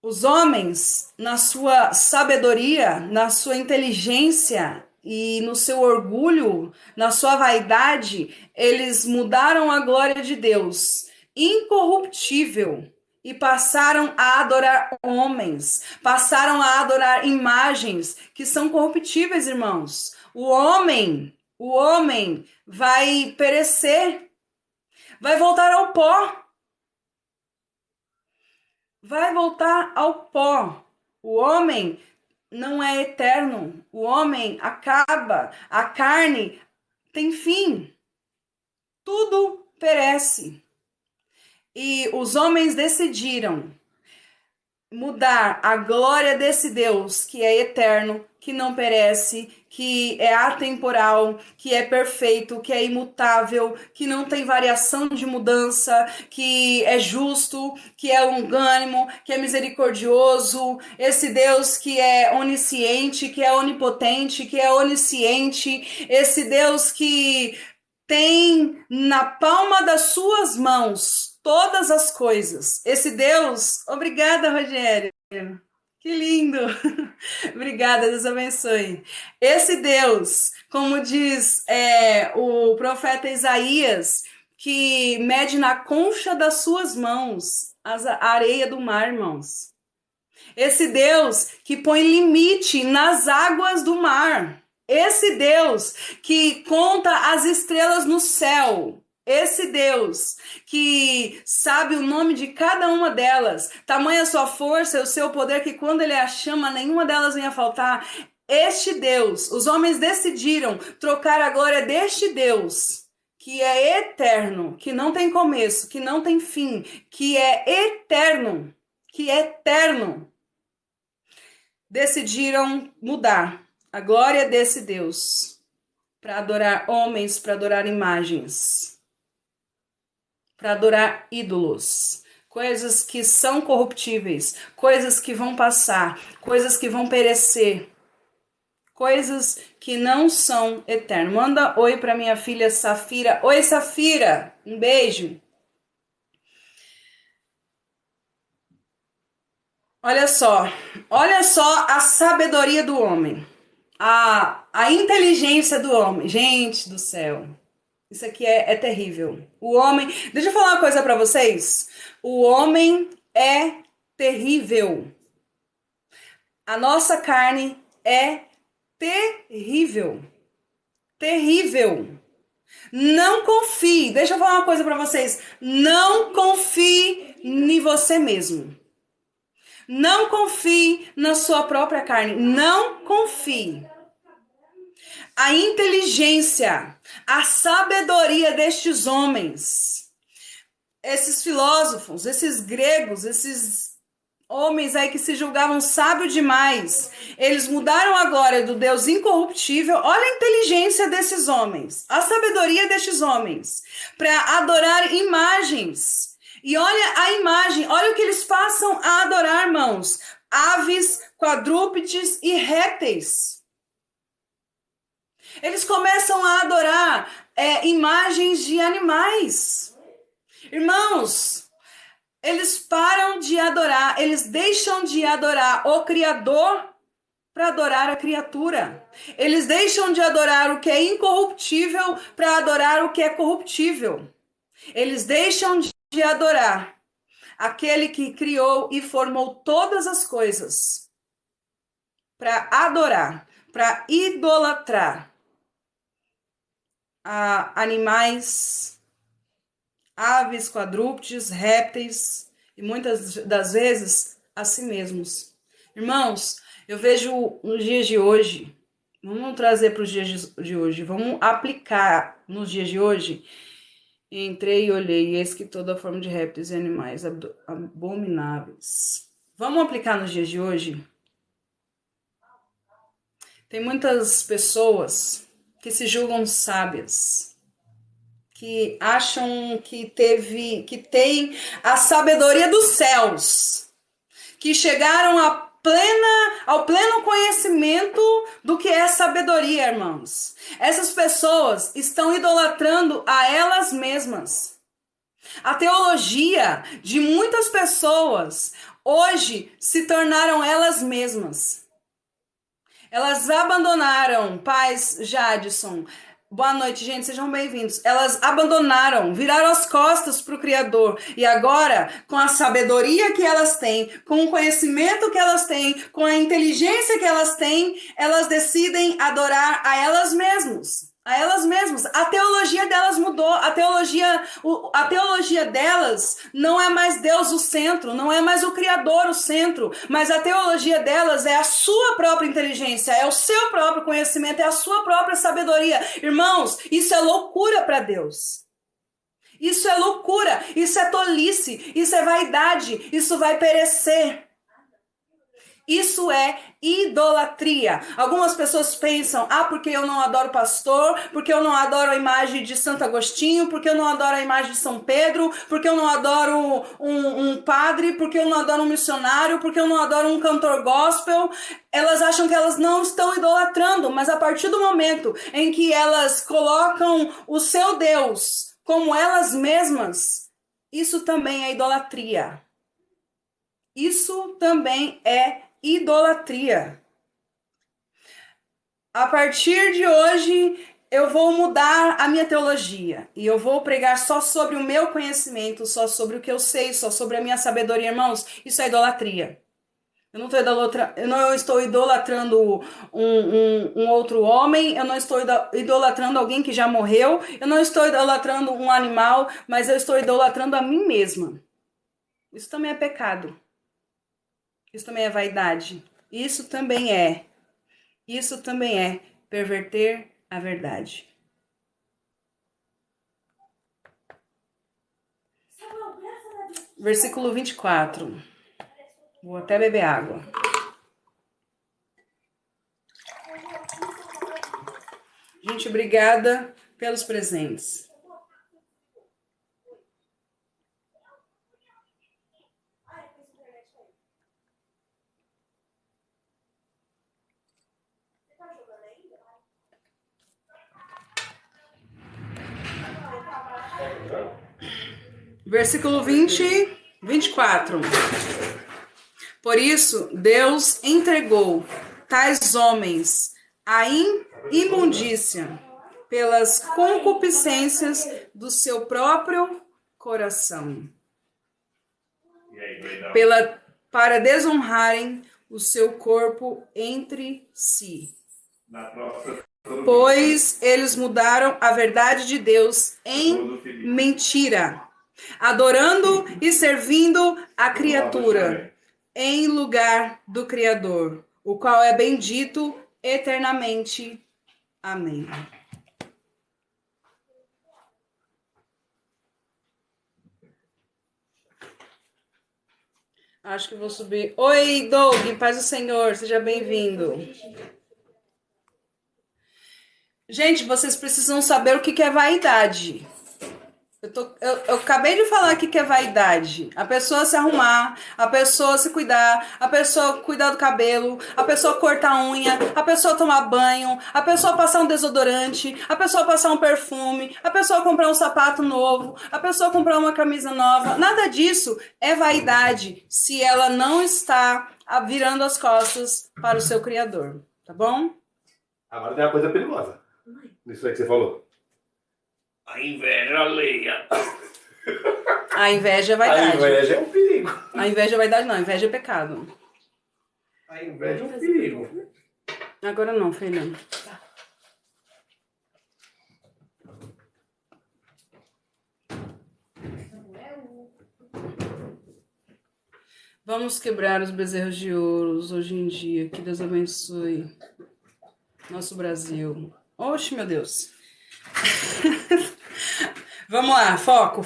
Os homens, na sua sabedoria, na sua inteligência e no seu orgulho, na sua vaidade, eles mudaram a glória de Deus, incorruptível, e passaram a adorar homens, passaram a adorar imagens que são corruptíveis, irmãos. O homem vai perecer, vai voltar ao pó. Vai voltar ao pó. O homem não é eterno. O homem acaba. A carne tem fim. Tudo perece. E os homens decidiram mudar a glória desse Deus que é eterno, que não perece, que é atemporal, que é perfeito, que é imutável, que não tem variação de mudança, que é justo, que é longânimo, que é misericordioso, esse Deus que é onisciente, que é onipotente, que é onisciente, esse Deus que tem na palma das suas mãos todas as coisas. Esse Deus, obrigada, Rogério. Que lindo! Obrigada, Deus abençoe. Esse Deus, como diz o profeta Isaías, que mede na concha das suas mãos a areia do mar, irmãos. Esse Deus que põe limite nas águas do mar. Esse Deus que conta as estrelas no céu. Esse Deus que sabe o nome de cada uma delas, tamanha a sua força e o seu poder que quando ele a chama, nenhuma delas vem a faltar. Este Deus, os homens decidiram trocar a glória deste Deus, que é eterno, que não tem começo, que não tem fim, que é eterno, decidiram mudar a glória desse Deus para adorar homens, para adorar imagens. para adorar ídolos, coisas que são corruptíveis, coisas que vão passar, coisas que vão perecer, coisas que não são eternas. Manda oi para minha filha Safira. Oi, Safira, um beijo. Olha só a sabedoria do homem, a inteligência do homem. Gente do céu, isso aqui é terrível. O homem, deixa eu falar uma coisa para vocês. O homem é terrível. A nossa carne é terrível. Terrível. Não confie. Deixa eu falar uma coisa para vocês. Não confie em você mesmo. Não confie na sua própria carne. Não confie. A inteligência, a sabedoria destes homens, esses filósofos, esses gregos, esses homens aí que se julgavam sábios demais, eles mudaram a glória do Deus incorruptível. Olha a inteligência desses homens, a sabedoria destes homens, para adorar imagens. E olha a imagem, olha o que eles passam a adorar, irmãos. Aves, quadrúpedes e répteis. Eles começam a adorar imagens de animais. Irmãos, eles param de adorar, eles deixam de adorar o Criador para adorar a criatura. Eles deixam de adorar o que é incorruptível para adorar o que é corruptível. Eles deixam de adorar aquele que criou e formou todas as coisas para adorar, para idolatrar a animais, aves, quadrúpedes, répteis e muitas das vezes a si mesmos. Irmãos, eu vejo nos dias de hoje, vamos trazer para os dias de hoje, vamos aplicar nos dias de hoje. Entrei e olhei, e eis que toda forma de répteis e animais abomináveis. Vamos aplicar nos dias de hoje? Tem muitas pessoas que se julgam sábias, que acham que tem a sabedoria dos céus, que chegaram ao pleno conhecimento do que é sabedoria, irmãos. Essas pessoas estão idolatrando a elas mesmas. A teologia de muitas pessoas hoje se tornaram elas mesmas. Elas abandonaram, paz Jadson. Boa noite, gente, sejam bem-vindos. Elas abandonaram, viraram as costas para o Criador. E agora, com a sabedoria que elas têm, com o conhecimento que elas têm, com a inteligência que elas têm, elas decidem adorar a elas mesmas. A elas mesmas. A teologia delas mudou. A teologia delas não é mais Deus o centro, não é mais o Criador o centro, mas a teologia delas é a sua própria inteligência, é o seu próprio conhecimento, é a sua própria sabedoria. Irmãos, isso é loucura para Deus. Isso é loucura, isso é tolice, isso é vaidade, isso vai perecer. Isso é idolatria. Algumas pessoas pensam, porque eu não adoro pastor, porque eu não adoro a imagem de Santo Agostinho, porque eu não adoro a imagem de São Pedro, porque eu não adoro um padre, porque eu não adoro um missionário, porque eu não adoro um cantor gospel. Elas acham que elas não estão idolatrando, mas a partir do momento em que elas colocam o seu Deus como elas mesmas, isso também é idolatria. Isso também é idolatria. A partir de hoje, eu vou mudar a minha teologia e eu vou pregar só sobre o meu conhecimento, só sobre o que eu sei, só sobre a minha sabedoria, irmãos. Isso é idolatria. Eu não estou idolatrando um outro homem, eu não estou idolatrando alguém que já morreu, eu não estou idolatrando um animal, mas eu estou idolatrando a mim mesma. Isso também é pecado. Isso também é vaidade. Isso também é perverter a verdade. Versículo 24. Vou até beber água. Gente, obrigada pelos presentes. Versículo 24. Por isso, Deus entregou tais homens à imundícia pelas concupiscências do seu próprio coração, para desonrarem o seu corpo entre si. Pois eles mudaram a verdade de Deus em mentira, adorando e servindo a criatura em lugar do Criador, o qual é bendito eternamente. Amém. Acho que vou subir. Oi, Doug, paz do Senhor, seja bem-vindo. Gente, vocês precisam saber o que é vaidade. Eu acabei de falar aqui que é vaidade. A pessoa se arrumar, a pessoa se cuidar, a pessoa cuidar do cabelo, a pessoa cortar a unha, a pessoa tomar banho, a pessoa passar um desodorante, a pessoa passar um perfume, a pessoa comprar um sapato novo, a pessoa comprar uma camisa nova. Nada disso é vaidade se ela não está virando as costas para o seu Criador. Tá bom? Agora tem uma coisa perigosa. Nisso aí que você falou. A inveja alheia. A inveja é vaidade. A inveja é um perigo. A inveja é vaidade, não. A inveja é pecado. A inveja é um perigo. Agora não, filha. Vamos quebrar os bezerros de ouro hoje em dia. Que Deus abençoe nosso Brasil. Oxe, meu Deus. Vamos lá, foco.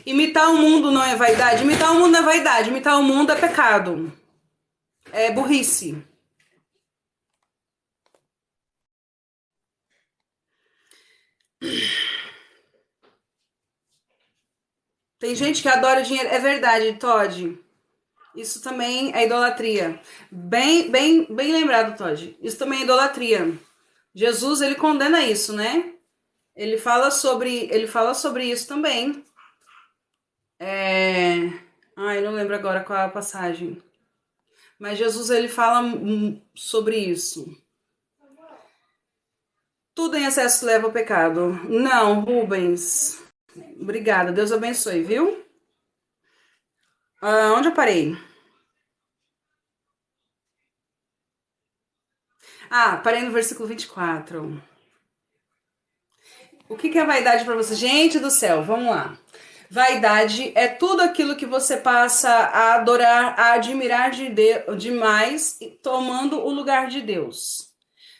Imitar o mundo não é vaidade? Imitar o mundo não é vaidade. Imitar o mundo é pecado. É burrice. Tem gente que adora dinheiro. É verdade, Todd. Isso também é idolatria. Bem lembrado, Todd. Isso também é idolatria. Jesus, ele condena isso, né? Ele fala sobre isso também. Ai, não lembro agora qual é a passagem. Mas Jesus, ele fala sobre isso. Tudo em excesso leva ao pecado. Não, Rubens. Obrigada, Deus abençoe, viu? Onde eu parei? Parei no versículo 24. O que é vaidade para você? Gente do céu, vamos lá. Vaidade é tudo aquilo que você passa a adorar, a admirar demais, tomando o lugar de Deus.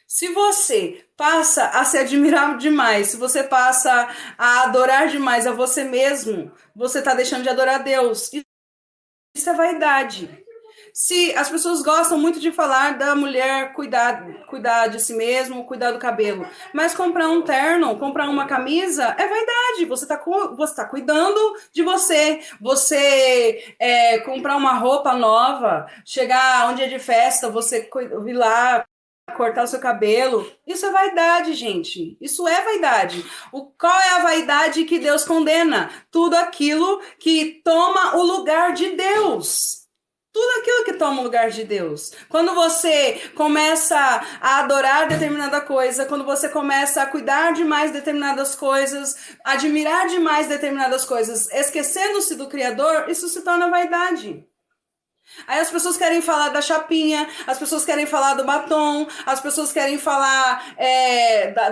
Se você passa a se admirar demais, se você passa a adorar demais a você mesmo, você está deixando de adorar a Deus. Isso é vaidade. Se as pessoas gostam muito de falar da mulher cuidar de si mesmo, cuidar do cabelo, mas comprar um terno, comprar uma camisa, é vaidade. Você tá cuidando de você. Você comprar uma roupa nova, chegar onde é de festa, você ir lá, cortar o seu cabelo. Isso é vaidade, gente. Isso é vaidade. Qual é a vaidade que Deus condena? Tudo aquilo que toma o lugar de Deus. Tudo aquilo que toma o lugar de Deus. Quando você começa a adorar determinada coisa, quando você começa a cuidar demais de determinadas coisas, admirar demais determinadas coisas, esquecendo-se do Criador, isso se torna vaidade. Aí as pessoas querem falar da chapinha, as pessoas querem falar do batom, as pessoas querem falar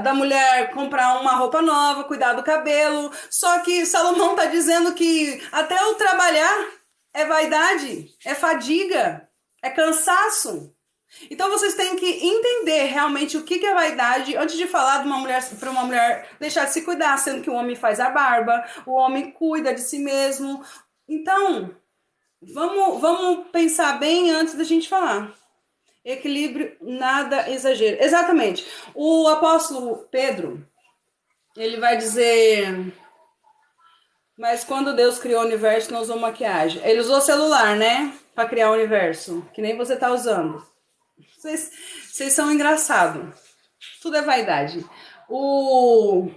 da mulher comprar uma roupa nova, cuidar do cabelo. Só que Salomão está dizendo que até o trabalhar é vaidade, é fadiga, é cansaço. Então vocês têm que entender realmente o que é vaidade antes de falar de uma mulher para uma mulher deixar de se cuidar, sendo que o homem faz a barba, o homem cuida de si mesmo. Então, vamos pensar bem antes da gente falar. Equilíbrio, nada exagero. Exatamente. O apóstolo Pedro, ele vai dizer... Mas quando Deus criou o universo, não usou maquiagem. Ele usou celular, né? Pra criar o universo. Que nem você tá usando. Vocês são engraçados. Tudo é vaidade. O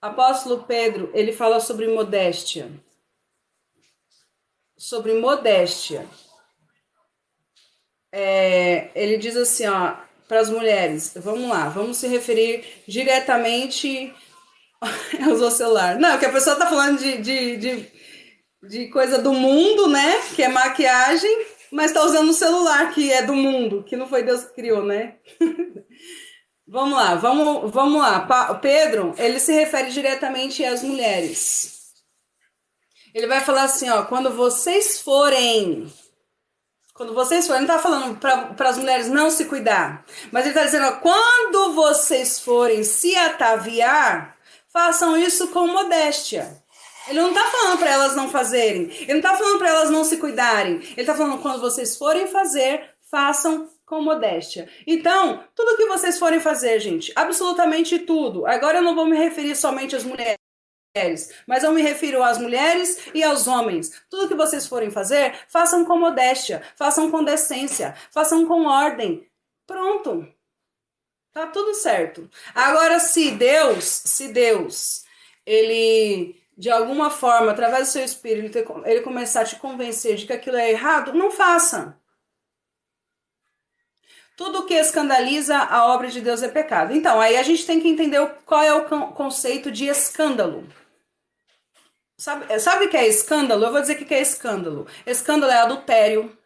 apóstolo Pedro, ele fala sobre modéstia. Sobre modéstia. Ele diz assim, ó, para as mulheres, vamos lá, vamos se referir diretamente. Eu usou o celular. Não, que a pessoa tá falando de coisa do mundo, né? Que é maquiagem, mas tá usando o celular, que é do mundo, que não foi Deus que criou, né? Vamos lá, vamos lá. Pedro, ele se refere diretamente às mulheres. Ele vai falar assim, ó, quando vocês forem, ele não tá falando para as mulheres não se cuidar, mas ele tá dizendo, ó, quando vocês forem se ataviar, façam isso com modéstia. Ele não tá falando para elas não fazerem, ele não tá falando para elas não se cuidarem, ele tá falando quando vocês forem fazer, façam com modéstia. Então, tudo que vocês forem fazer, gente, absolutamente tudo. Agora eu não vou me referir somente às mulheres, mas eu me refiro às mulheres e aos homens. Tudo que vocês forem fazer, façam com modéstia, façam com decência, façam com ordem. Pronto. Tá tudo certo. Agora, se Deus, ele, de alguma forma, através do seu espírito, ele começar a te convencer de que aquilo é errado, não faça. Tudo que escandaliza a obra de Deus é pecado. Então, aí a gente tem que entender qual é o conceito de escândalo. Sabe o que é escândalo? Eu vou dizer o que é escândalo. Escândalo é adultério.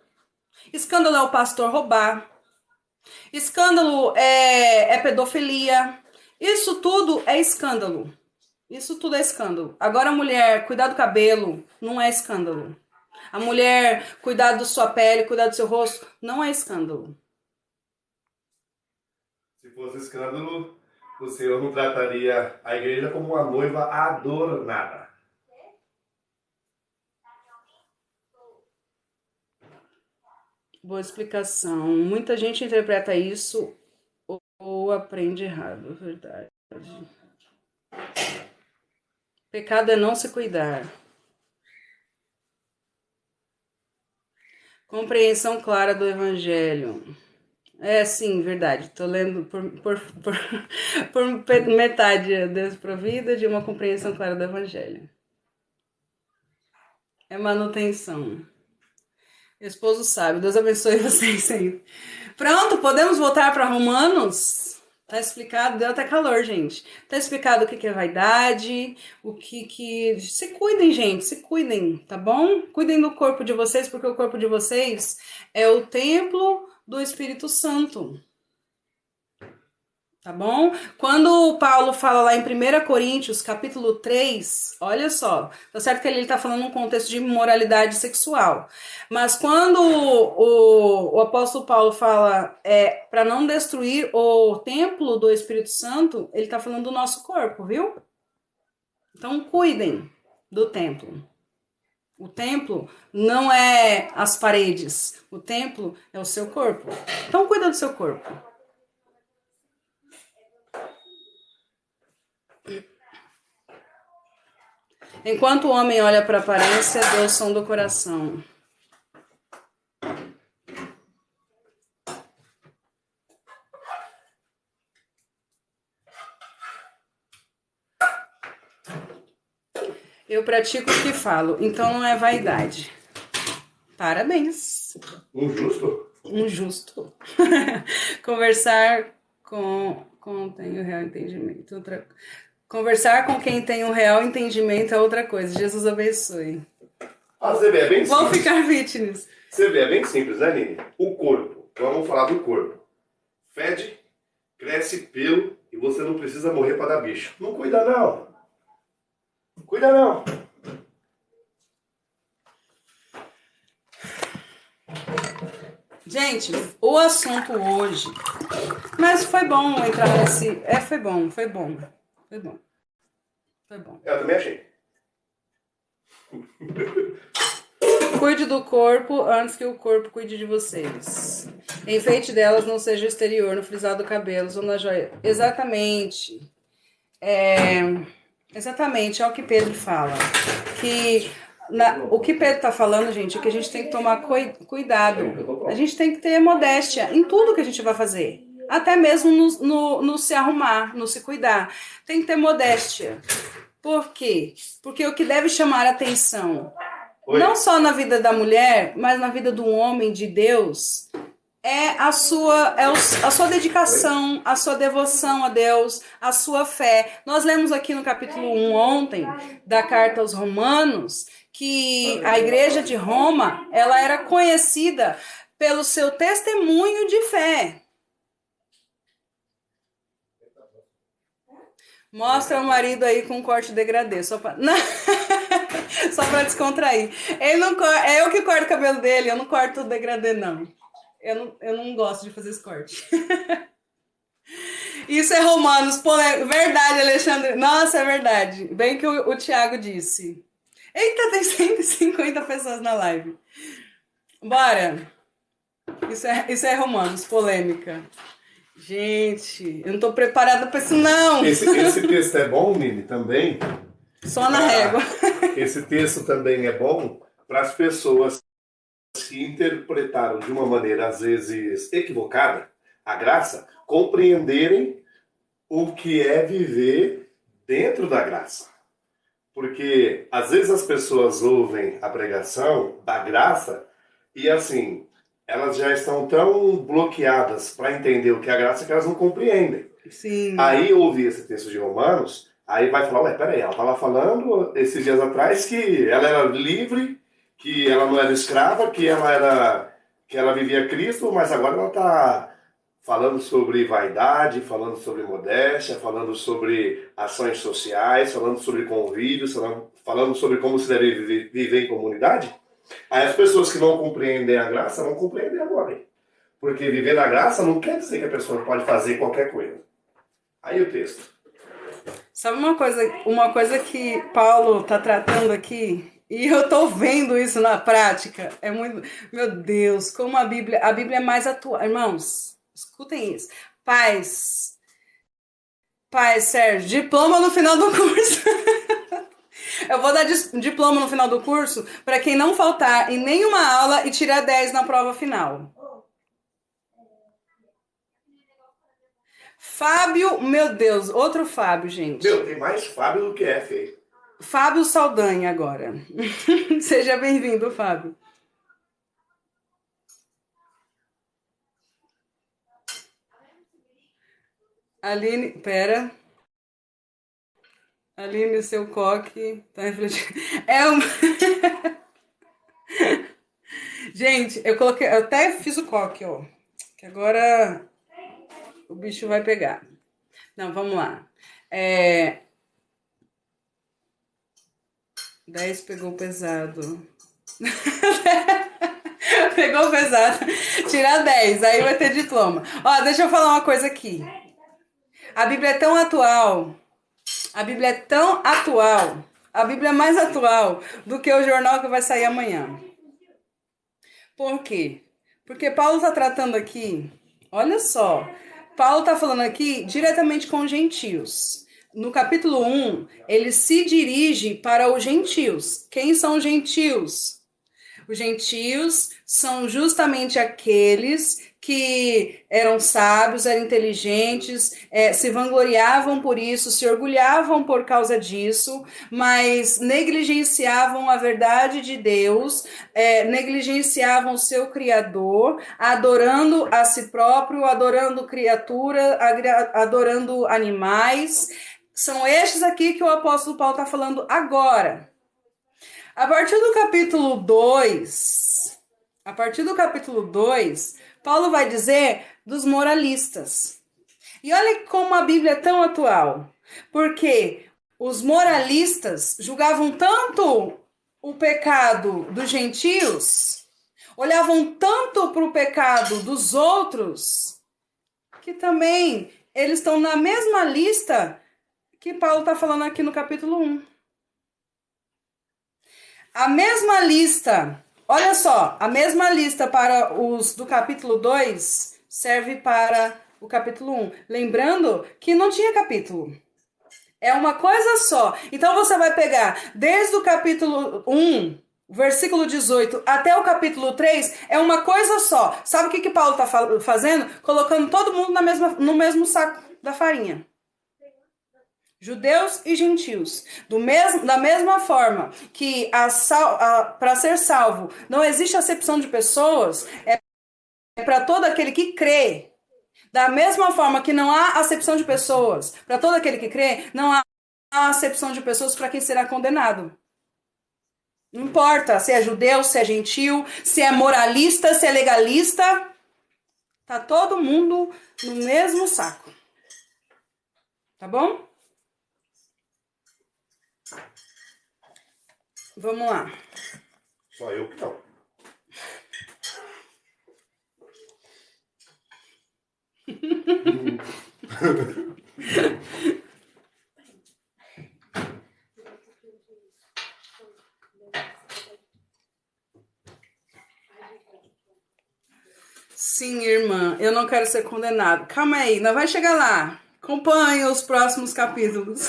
Escândalo é o pastor roubar. Escândalo é pedofilia. Isso tudo é escândalo. Isso tudo é escândalo. Agora a mulher cuidar do cabelo não é escândalo. A mulher cuidar da sua pele, cuidar do seu rosto, não é escândalo. Se fosse escândalo, o Senhor não trataria a igreja como uma noiva adornada. Boa explicação. Muita gente interpreta isso ou aprende errado, é verdade. Pecado é não se cuidar. Compreensão clara do Evangelho. Sim, verdade. Estou lendo por metade desprovida de uma compreensão clara do Evangelho. É manutenção. Esposo sábio, Deus abençoe vocês aí. Pronto, podemos voltar para Romanos? Tá explicado, deu até calor, gente. Tá explicado o que é vaidade, o que... Se cuidem, gente, se cuidem, tá bom? Cuidem do corpo de vocês, porque o corpo de vocês é o templo do Espírito Santo. Tá bom? Quando o Paulo fala lá em 1 Coríntios, capítulo 3, olha só, tá certo que ele está falando num contexto de imoralidade sexual, mas quando o apóstolo Paulo fala para não destruir o templo do Espírito Santo, ele está falando do nosso corpo, viu? Então cuidem do templo. O templo não é as paredes, o templo é o seu corpo. Então cuida do seu corpo. Enquanto o homem olha para a aparência, Deus sonda o coração. Eu pratico o que falo, então não é vaidade. Parabéns. Um justo? Um justo. Conversar com tem o real entendimento. Conversar com quem tem um real entendimento é outra coisa. Jesus abençoe. Você vê, é bem simples. Vamos ficar fitness. Você vê, é bem simples, né, Nini? O corpo. Vamos falar do corpo. Fede, cresce pelo e você não precisa morrer para dar bicho. Não cuida, não. Cuida, não. Gente, o assunto hoje... Mas foi bom entrar nesse... Foi bom. Eu também achei. Cuide do corpo antes que o corpo cuide de vocês. Enfeite delas não seja exterior, no frisado do cabelo ou na joia. Exatamente. Exatamente, é o que Pedro fala. Que O que Pedro está falando, gente, é que a gente tem que tomar cuidado. A gente tem que ter modéstia em tudo que a gente vai fazer. Até mesmo no se arrumar, no se cuidar. Tem que ter modéstia. Por quê? Porque o que deve chamar a atenção, não só na vida da mulher, mas na vida do homem de Deus, é a sua dedicação, a sua devoção a Deus, a sua fé. Nós lemos aqui no capítulo 1 ontem, da carta aos Romanos, que a igreja de Roma, ela era conhecida pelo seu testemunho de fé. Mostra o marido aí com um corte degradê, só pra descontrair. Ele não é eu que corto o cabelo dele, eu não corto o degradê, não. Eu não gosto de fazer esse corte. Isso é Romanos, verdade, Alexandre. Nossa, é verdade. Bem que o Thiago disse. Eita, tem 150 pessoas na live. Bora. Isso é Romanos, polêmica. Gente, eu não tô preparada para isso, não. Esse texto é bom, Nini, também. Só na régua. Esse texto também é bom para as pessoas que interpretaram de uma maneira, às vezes, equivocada, a graça, compreenderem o que é viver dentro da graça. Porque, às vezes, as pessoas ouvem a pregação da graça e, assim, elas já estão tão bloqueadas para entender o que é a graça que elas não compreendem. Sim. Aí, ouvir esse texto de Romanos, aí vai falar, ué, peraí, ela estava falando esses dias atrás que ela era livre, que ela não era escrava, que ela vivia Cristo, mas agora ela está falando sobre vaidade, falando sobre modéstia, falando sobre ações sociais, falando sobre convívios, falando sobre como se deve viver em comunidade. Aí as pessoas que não compreendem a graça não compreendem agora. Porque viver na graça não quer dizer que a pessoa pode fazer qualquer coisa. Aí o texto. Sabe uma coisa que Paulo está tratando aqui? E eu tô vendo isso na prática. É muito. Meu Deus, como a Bíblia é mais atual. Irmãos, escutem isso. Paz, Sérgio, diploma no final do curso. Eu vou dar diploma no final do curso para quem não faltar em nenhuma aula e tirar 10 na prova final. Fábio, meu Deus, outro Fábio, gente. Meu, tem mais Fábio do que F aí. Fábio Saldanha agora. Seja bem-vindo, Fábio. Aline, pera. Aline, seu coque tá refletindo. Gente, eu até fiz o coque, ó. Que agora o bicho vai pegar. Não, vamos lá. 10 pegou pesado. Pegou pesado. Tirar 10, aí vai ter diploma. Ó, deixa eu falar uma coisa aqui. A Bíblia é tão atual. A Bíblia é mais atual do que o jornal que vai sair amanhã. Por quê? Porque Paulo está tratando aqui, olha só, Paulo está falando aqui diretamente com os gentios. No capítulo 1, ele se dirige para os gentios. Quem são os gentios? Os gentios são justamente aqueles que eram sábios, eram inteligentes, se vangloriavam por isso, se orgulhavam por causa disso, mas negligenciavam a verdade de Deus, negligenciavam o seu Criador, adorando a si próprio, adorando criatura, adorando animais. São estes aqui que o apóstolo Paulo está falando agora. A partir do capítulo 2, Paulo vai dizer dos moralistas. E olha como a Bíblia é tão atual. Porque os moralistas julgavam tanto o pecado dos gentios, olhavam tanto para o pecado dos outros, que também eles estão na mesma lista que Paulo está falando aqui no capítulo 1. A mesma lista, olha só, a mesma lista para os do capítulo 2 serve para o capítulo 1. Lembrando que não tinha capítulo. É uma coisa só. Então você vai pegar desde o capítulo 1, versículo 18, até o capítulo 3, é uma coisa só. Sabe o que Paulo está fazendo? Colocando todo mundo no mesmo saco da farinha. Judeus e gentios. Da mesma forma que para ser salvo não existe acepção de pessoas, é para todo aquele que crê. Da mesma forma que não há acepção de pessoas, para todo aquele que crê, não há acepção de pessoas para quem será condenado. Não importa se é judeu, se é gentil, se é moralista, se é legalista, tá todo mundo no mesmo saco. Tá bom? Vamos lá. Só eu que não. Sim, irmã, eu não quero ser condenado. Calma aí, nós vai chegar lá. Acompanhe os próximos capítulos.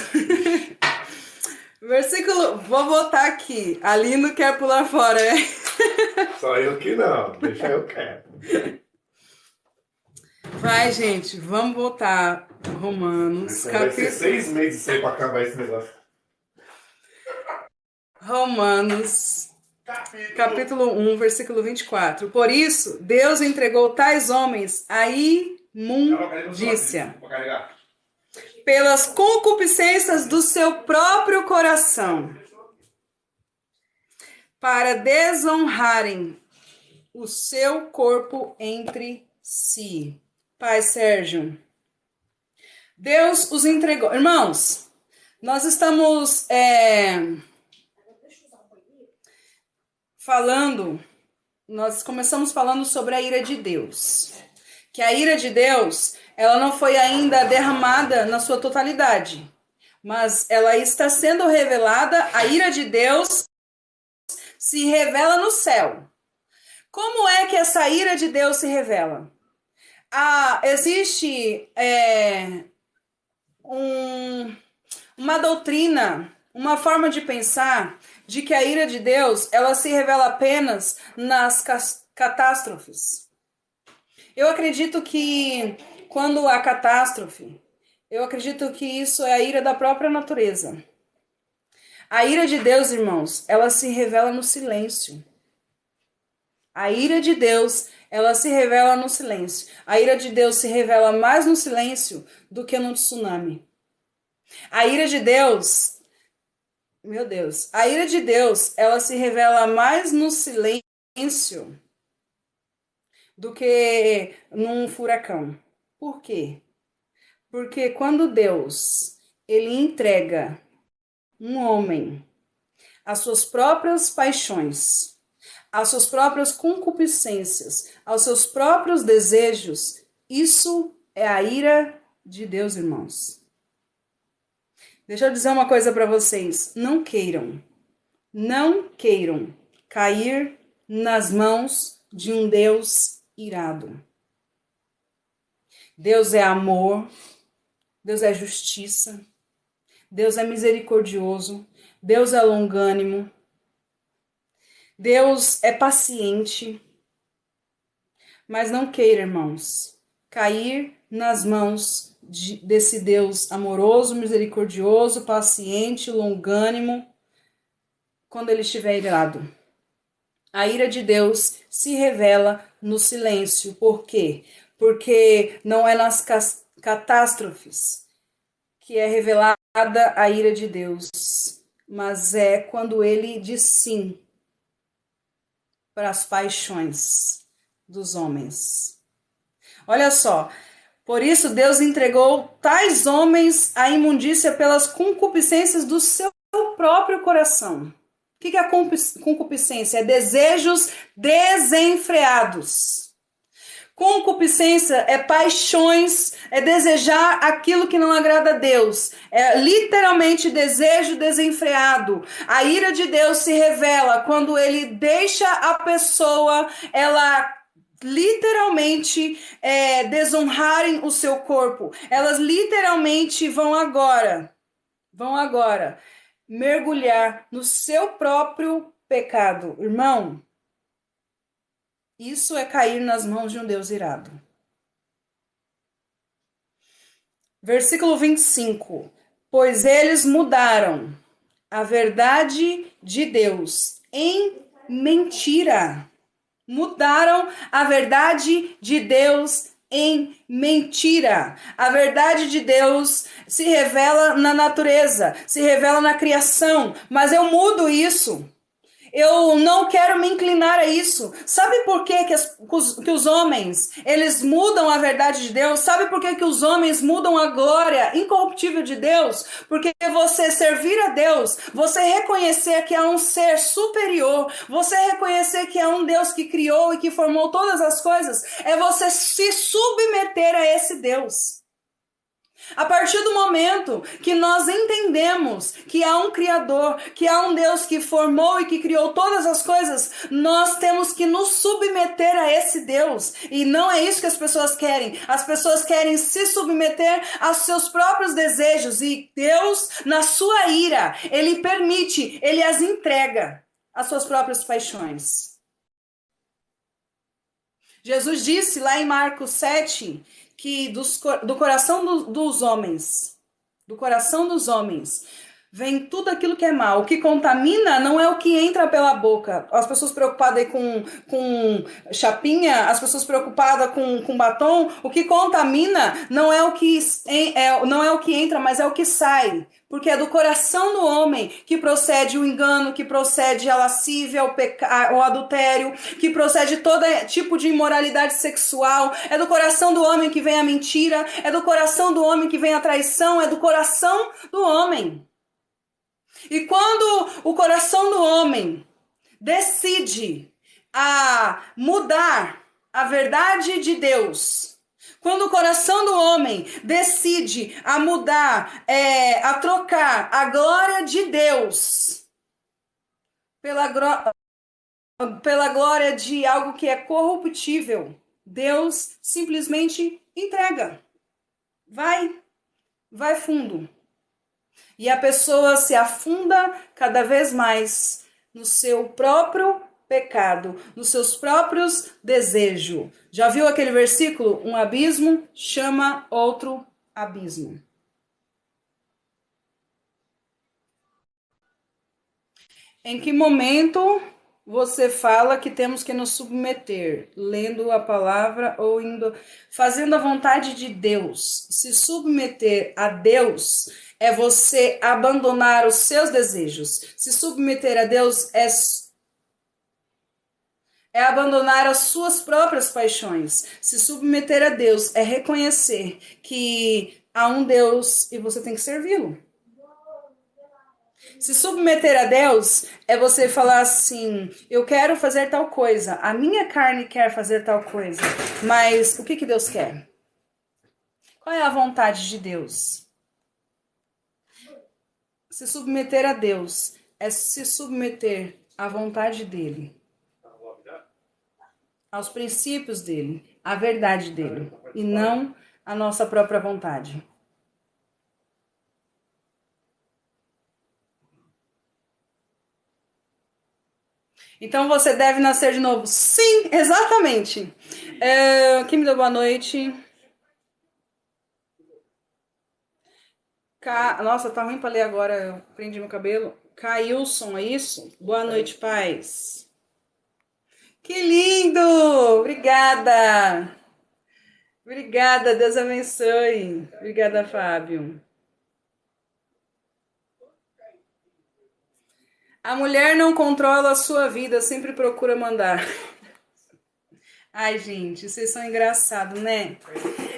Versículo, vou voltar aqui. Ali não quer pular fora, é? Só eu que não. Deixa eu quieto. Vai, gente, vamos voltar. Romanos, Vai ser 6 meses sem pra acabar esse negócio. Romanos, capítulo 1, versículo 24. Por isso, Deus entregou tais homens à imundícia, pelas concupiscências do seu próprio coração, para desonrarem o seu corpo entre si. Pai Sérgio, Deus os entregou. Irmãos, nós estamos nós começamos falando sobre a ira de Deus. Que a ira de Deus, ela não foi ainda derramada na sua totalidade, mas ela está sendo revelada. A ira de Deus se revela no céu. Como é que essa ira de Deus se revela? Existe uma doutrina, uma forma de pensar de que a ira de Deus, ela se revela apenas nas catástrofes. Eu acredito que quando há catástrofe, eu acredito que isso é a ira da própria natureza. A ira de Deus, irmãos, ela se revela no silêncio. A ira de Deus, ela se revela no silêncio. A ira de Deus se revela mais no silêncio do que no tsunami. A ira de Deus, meu Deus, a ira de Deus, ela se revela mais no silêncio do que num furacão. Por quê? Porque quando Deus, ele entrega um homem às suas próprias paixões, às suas próprias concupiscências, aos seus próprios desejos, isso é a ira de Deus, irmãos. Deixa eu dizer uma coisa para vocês. Não queiram cair nas mãos de um Deus irado. Deus é amor, Deus é justiça, Deus é misericordioso, Deus é longânimo, Deus é paciente. Mas não queira, irmãos, cair nas mãos desse Deus amoroso, misericordioso, paciente, longânimo, quando ele estiver irado. A ira de Deus se revela no silêncio. Por quê? Porque não é nas catástrofes que é revelada a ira de Deus, mas é quando ele diz sim para as paixões dos homens. Olha só, por isso Deus entregou tais homens à imundícia pelas concupiscências do seu próprio coração. O que é a concupiscência? É desejos desenfreados. Concupiscência é paixões, é desejar aquilo que não agrada a Deus. É literalmente desejo desenfreado. A ira de Deus se revela quando ele deixa a pessoa, ela literalmente desonrarem o seu corpo. Elas literalmente vão agora vão agora mergulhar no seu próprio pecado. Irmão, isso é cair nas mãos de um Deus irado. Versículo 25. Pois eles mudaram a verdade de Deus em mentira. Mudaram a verdade de Deus em mentira. A verdade de Deus se revela na natureza, se revela na criação, mas eu mudo isso. Eu não quero me inclinar a isso. Sabe por que os homens, eles mudam a verdade de Deus? Sabe por que os homens mudam a glória incorruptível de Deus? Porque você servir a Deus, você reconhecer que há um ser superior, você reconhecer que há um Deus que criou e que formou todas as coisas, é você se submeter a esse Deus. A partir do momento que nós entendemos que há um Criador, que há um Deus que formou e que criou todas as coisas, nós temos que nos submeter a esse Deus. E não é isso que as pessoas querem. As pessoas querem se submeter aos seus próprios desejos. E Deus, na sua ira, Ele permite, Ele as entrega às suas próprias paixões. Jesus disse lá em Marcos 7... que do coração dos homens, vem tudo aquilo que é mal. O que contamina não é o que entra pela boca. As pessoas preocupadas aí com chapinha, as pessoas preocupadas com batom, o que contamina não é o que entra, mas é o que sai. Porque é do coração do homem que procede o engano, que procede a lascívia, o adultério, que procede todo tipo de imoralidade sexual. É do coração do homem que vem a mentira, é do coração do homem que vem a traição, é do coração do homem. E quando o coração do homem decide a mudar a verdade de Deus, quando o coração do homem decide a mudar, a trocar a glória de Deus pela glória de algo que é corruptível, Deus simplesmente entrega. Vai fundo. E a pessoa se afunda cada vez mais no seu próprio pecado, nos seus próprios desejos. Já viu aquele versículo? Um abismo chama outro abismo. Em que momento você fala que temos que nos submeter? Lendo a palavra ou fazendo a vontade de Deus. Se submeter a Deus é você abandonar os seus desejos. Se submeter a Deus é abandonar as suas próprias paixões. Se submeter a Deus é reconhecer que há um Deus e você tem que servi-lo. Se submeter a Deus é você falar assim, eu quero fazer tal coisa, a minha carne quer fazer tal coisa, mas o que Deus quer? Qual é a vontade de Deus? Se submeter a Deus é se submeter à vontade dele, aos princípios dele, à verdade dele, e não à nossa própria vontade. Então você deve nascer de novo. Sim, exatamente. Quem me deu boa noite? Nossa, tá ruim pra ler agora. Eu prendi meu cabelo. Cailson, é isso? Boa noite, paz. Que lindo! Obrigada! Obrigada, Deus abençoe. Obrigada, Fábio. A mulher não controla a sua vida, sempre procura mandar. Ai, gente, vocês são engraçados, né?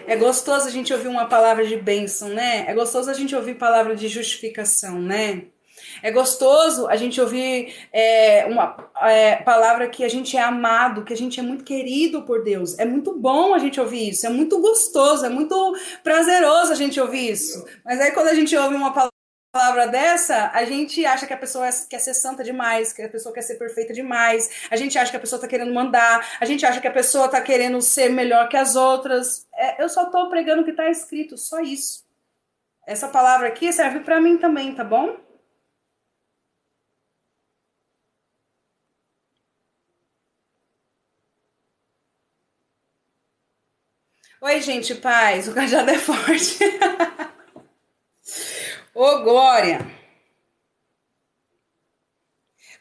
É gostoso a gente ouvir uma palavra de bênção, né? É gostoso a gente ouvir palavra de justificação, né? É gostoso a gente ouvir uma palavra que a gente é amado, que a gente é muito querido por Deus. É muito bom a gente ouvir isso, é muito gostoso, é muito prazeroso a gente ouvir isso. Mas aí quando a gente ouve uma palavra dessa, a gente acha que a pessoa quer ser santa demais, que a pessoa quer ser perfeita demais, a gente acha que a pessoa tá querendo mandar, a gente acha que a pessoa tá querendo ser melhor que as outras. Eu só tô pregando o que tá escrito, só isso. Essa palavra aqui serve para mim também, tá bom? Oi, gente, paz. O cajado é forte. Ô, glória.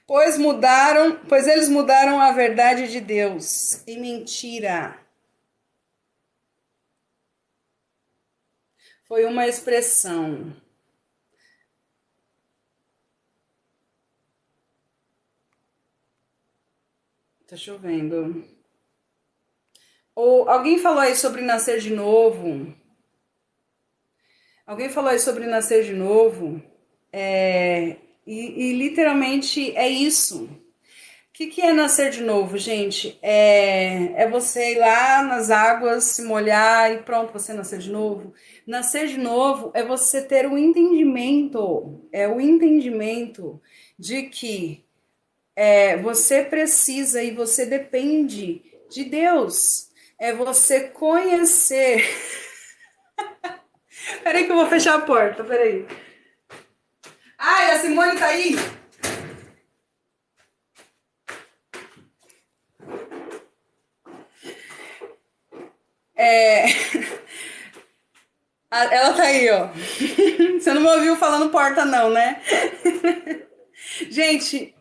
Pois eles mudaram a verdade de Deus em mentira. Foi uma expressão. Tá chovendo. Ou alguém falou aí sobre nascer de novo? Alguém falou aí sobre nascer de novo? E literalmente é isso. O que é nascer de novo, gente? É você ir lá nas águas, se molhar e pronto, você nascer de novo. Nascer de novo é você ter o entendimento de que você precisa e você depende de Deus. É você conhecer. Peraí que eu vou fechar a porta, peraí. Ai, a Simone tá aí. Ela tá aí, ó. Você não me ouviu falando porta, não, né? Gente,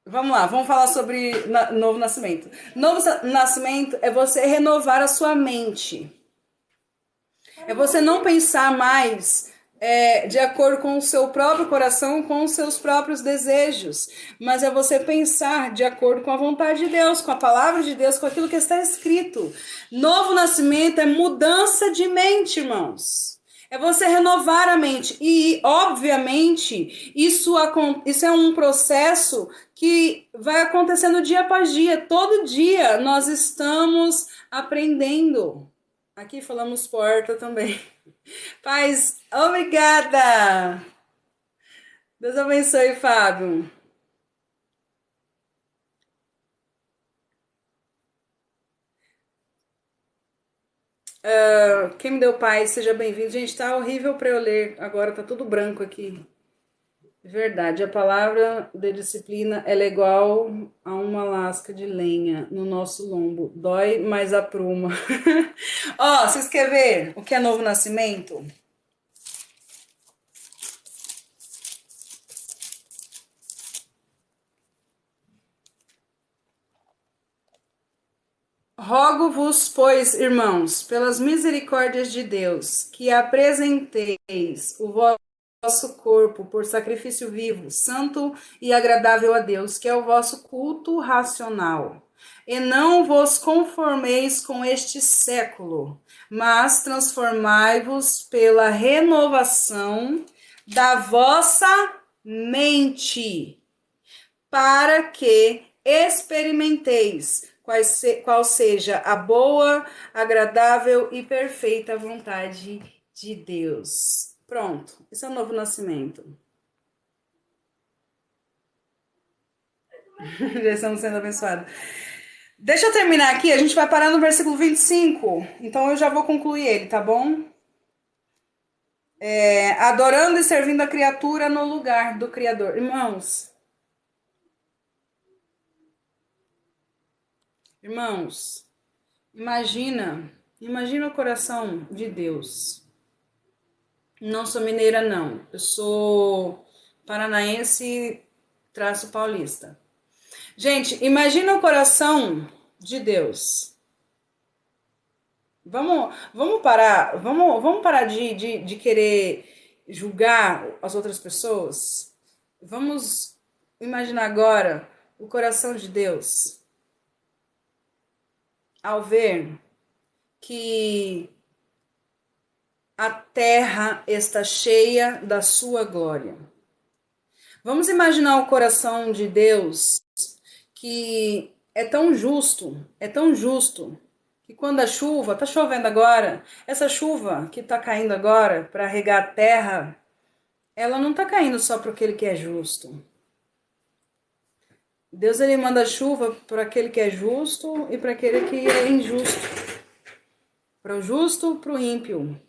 vamos lá, vamos falar sobre novo nascimento. Novo nascimento é você renovar a sua mente. É você não pensar mais de acordo com o seu próprio coração, com os seus próprios desejos, mas é você pensar de acordo com a vontade de Deus, com a palavra de Deus, com aquilo que está escrito. Novo nascimento é mudança de mente, irmãos. É você renovar a mente. E, obviamente, isso é um processo que vai acontecendo dia após dia. Todo dia nós estamos aprendendo. Aqui falamos porta também. Paz, obrigada! Deus abençoe, Fábio. Quem me deu paz, seja bem-vindo. Gente, tá horrível para eu ler. Agora tá tudo branco aqui. Verdade, a palavra de disciplina ela é igual a uma lasca de lenha no nosso lombo. Dói, mas apruma. Ó, vocês querem ver o que é novo nascimento? Rogo-vos, pois, irmãos, pelas misericórdias de Deus, que apresenteis o vosso corpo por sacrifício vivo, santo e agradável a Deus, que é o vosso culto racional. E não vos conformeis com este século, mas transformai-vos pela renovação da vossa mente, para que experimenteis qual seja a boa, agradável e perfeita vontade de Deus. Pronto, esse é o novo nascimento. Já estamos sendo abençoados. Deixa eu terminar aqui, a gente vai parar no versículo 25, então eu já vou concluir ele, tá bom? Adorando e servindo a criatura no lugar do Criador. Irmãos, imagina o coração de Deus. Não sou mineira, não. Eu sou paranaense traço paulista. Gente, imagina o coração de Deus. Vamos parar de querer julgar as outras pessoas. Vamos imaginar agora o coração de Deus ao ver que a terra está cheia da sua glória. Vamos imaginar o coração de Deus que é tão justo, que quando a chuva, tá chovendo agora, essa chuva que tá caindo agora para regar a terra, ela não tá caindo só para aquele que é justo. Deus ele manda chuva para aquele que é justo e para aquele que é injusto. Para o justo, para o ímpio.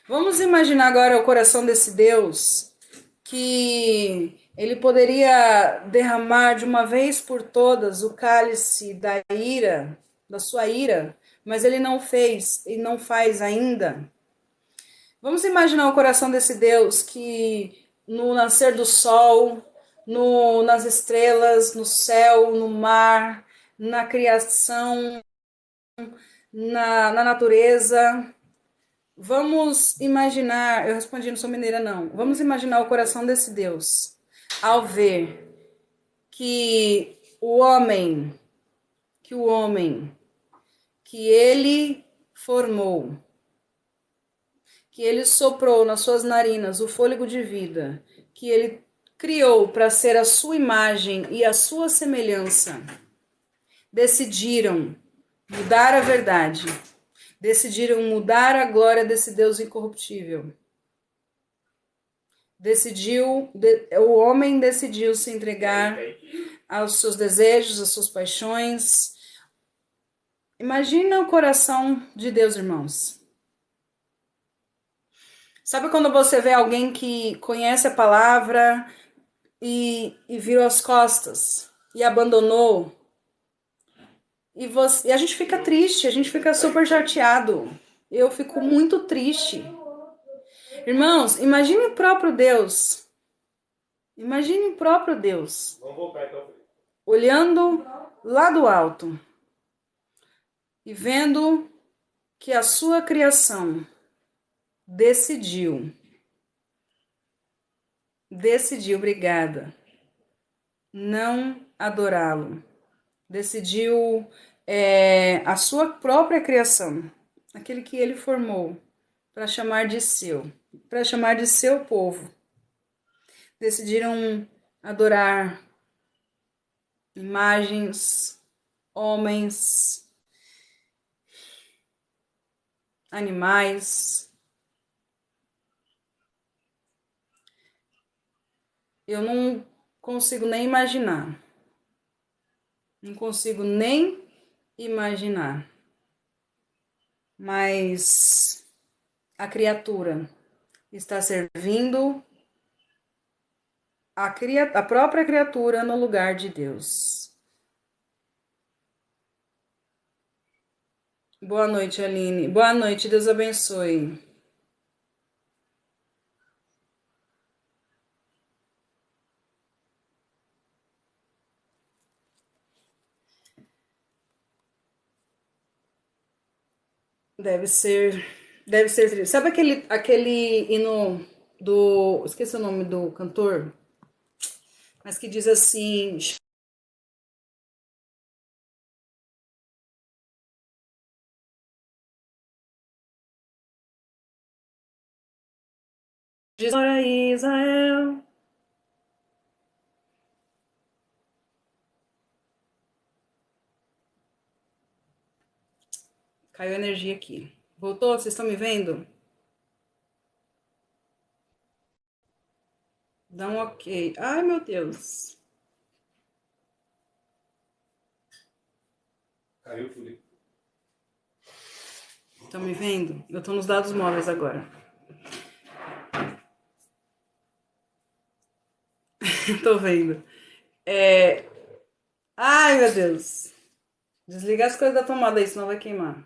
Vamos imaginar agora o coração desse Deus que ele poderia derramar de uma vez por todas o cálice da ira, da sua ira, mas ele não fez e não faz ainda. Vamos imaginar o coração desse Deus que no nascer do sol, nas estrelas, no céu, no mar, na criação, na natureza. Vamos imaginar, eu respondi, não sou mineira não. Vamos imaginar o coração desse Deus ao ver que o homem, que ele formou, que ele soprou nas suas narinas o fôlego de vida, que ele criou para ser a sua imagem e a sua semelhança, decidiram mudar a verdade, decidiram mudar a glória desse Deus incorruptível. O homem decidiu se entregar aos seus desejos, às suas paixões. Imagina o coração de Deus, irmãos. Sabe quando você vê alguém que conhece a palavra e virou as costas e abandonou? E a gente fica triste, a gente fica super chateado. Eu fico muito triste. Irmãos, imagine o próprio Deus. Imagine o próprio Deus. Olhando lá do alto e vendo que a sua criação decidiu, obrigada, não adorá-lo. Decidiu a sua própria criação, aquele que ele formou, para chamar de seu povo. Decidiram adorar imagens, homens, animais. Eu não consigo nem imaginar. Não consigo nem imaginar. Mas a criatura está servindo a própria criatura no lugar de Deus. Boa noite, Aline. Boa noite, Deus abençoe. Deve ser triste. Sabe aquele hino do... Esqueci o nome do cantor. Mas que diz assim... Diz para Israel... Caiu a energia aqui. Voltou? Vocês estão me vendo? Dá um ok. Ai, meu Deus. Caiu tudo. Estão me vendo? Eu estou nos dados móveis agora. Tô vendo. Ai, meu Deus. Desliga as coisas da tomada aí, senão vai queimar.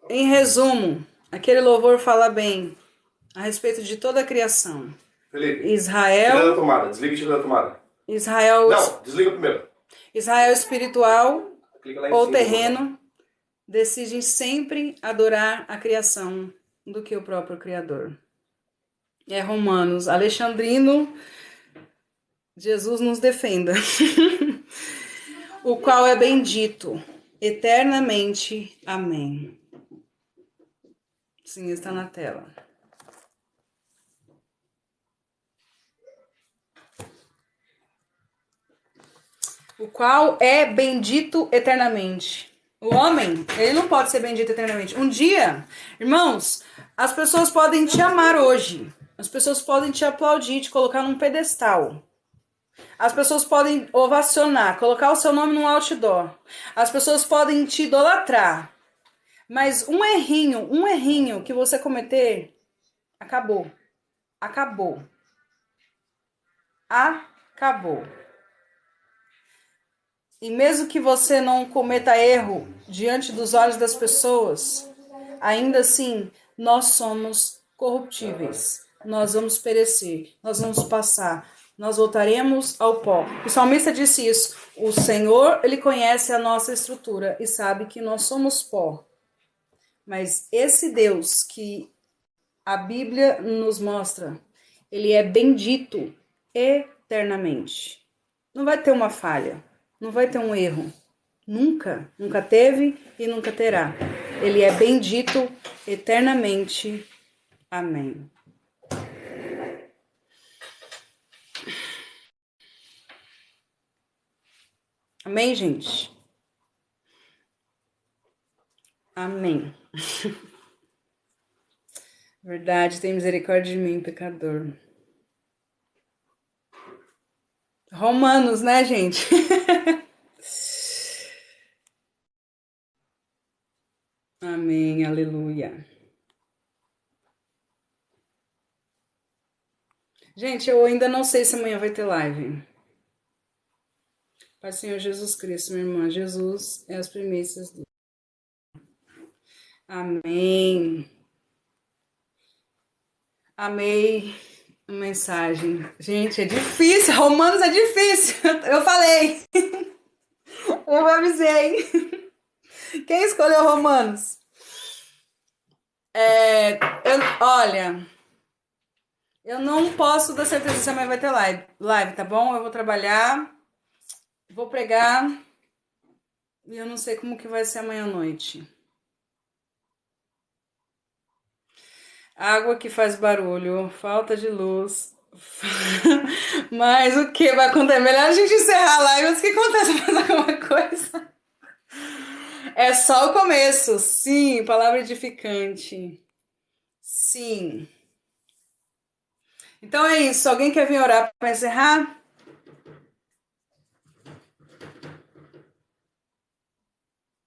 Em resumo, aquele louvor fala bem a respeito de toda a criação. Felipe, Israel... tira da tomada. Desliga e tira da tomada. Israel... Não, desliga primeiro. Israel espiritual ou Cima, terreno decidem sempre adorar a criação do que o próprio Criador. É Romanos, Alexandrino, Jesus nos defenda. O qual é bendito eternamente. Amém. Sim, está na tela. O qual é bendito eternamente. O homem, ele não pode ser bendito eternamente. Um dia, irmãos, as pessoas podem te amar hoje. As pessoas podem te aplaudir, te colocar num pedestal. As pessoas podem ovacionar, colocar o seu nome num outdoor. As pessoas podem te idolatrar. Mas um errinho que você cometer, acabou. Acabou. Acabou. E mesmo que você não cometa erro diante dos olhos das pessoas, ainda assim, nós somos corruptíveis. Nós vamos perecer, nós vamos passar, nós voltaremos ao pó. O salmista disse isso. O Senhor, ele conhece a nossa estrutura e sabe que nós somos pó. Mas esse Deus que a Bíblia nos mostra, ele é bendito eternamente. Não vai ter uma falha, não vai ter um erro. Nunca, nunca teve e nunca terá. Ele é bendito eternamente. Amém. Amém, gente? Amém. Verdade, tem misericórdia de mim, pecador. Romanos, né, gente? Amém, aleluia. Gente, eu ainda não sei se amanhã vai ter live. Pai Senhor Jesus Cristo, minha irmã, Jesus é as primícias do... Amém. Amei a mensagem. Gente, é difícil. Romanos é difícil. Eu falei. Eu avisei. Quem escolheu Romanos? Olha, eu não posso dar certeza se amanhã vai ter live, tá bom? Eu vou trabalhar, vou pregar e eu não sei como que vai ser amanhã à noite. Água que faz barulho, falta de luz. Mas o que vai acontecer? Melhor a gente encerrar a live antes que aconteça mais alguma coisa. É só o começo. Sim, palavra edificante. Sim. Então é isso. Alguém quer vir orar para encerrar?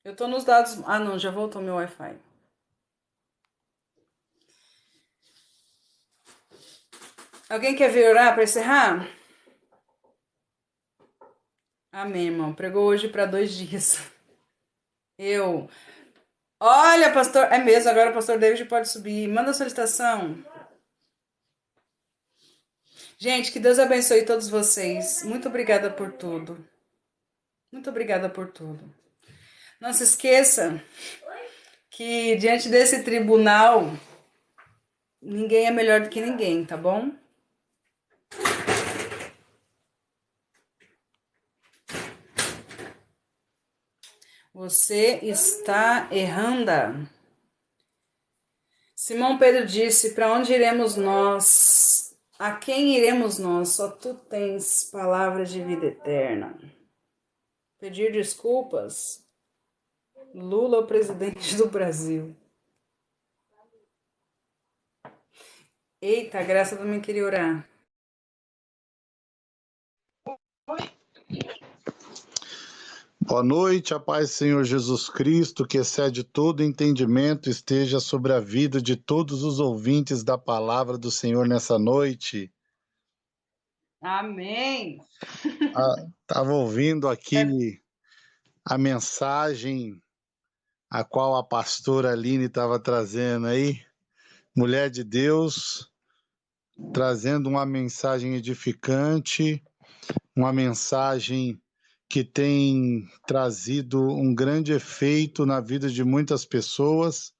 Eu tô nos dados. Ah, não, já voltou meu Wi-Fi. Alguém quer vir orar para encerrar? Amém, irmão. Pregou hoje para 2 dias. Eu. Olha, pastor. É mesmo, agora o pastor David pode subir. Manda a solicitação. Gente, que Deus abençoe todos vocês. Muito obrigada por tudo. Muito obrigada por tudo. Não se esqueça que diante desse tribunal, ninguém é melhor do que ninguém, tá bom? Você está errando. Simão Pedro disse: para onde iremos nós? A quem iremos nós? Só tu tens palavras de vida eterna. Pedir desculpas? Lula, o presidente do Brasil. Eita, a Graça também queria orar. Boa noite, a paz do Senhor Jesus Cristo, que excede todo entendimento, esteja sobre a vida de todos os ouvintes da palavra do Senhor nessa noite. Amém. Estava ouvindo aqui a mensagem a qual a pastora Aline estava trazendo aí, mulher de Deus, trazendo uma mensagem edificante, uma mensagem que tem trazido um grande efeito na vida de muitas pessoas.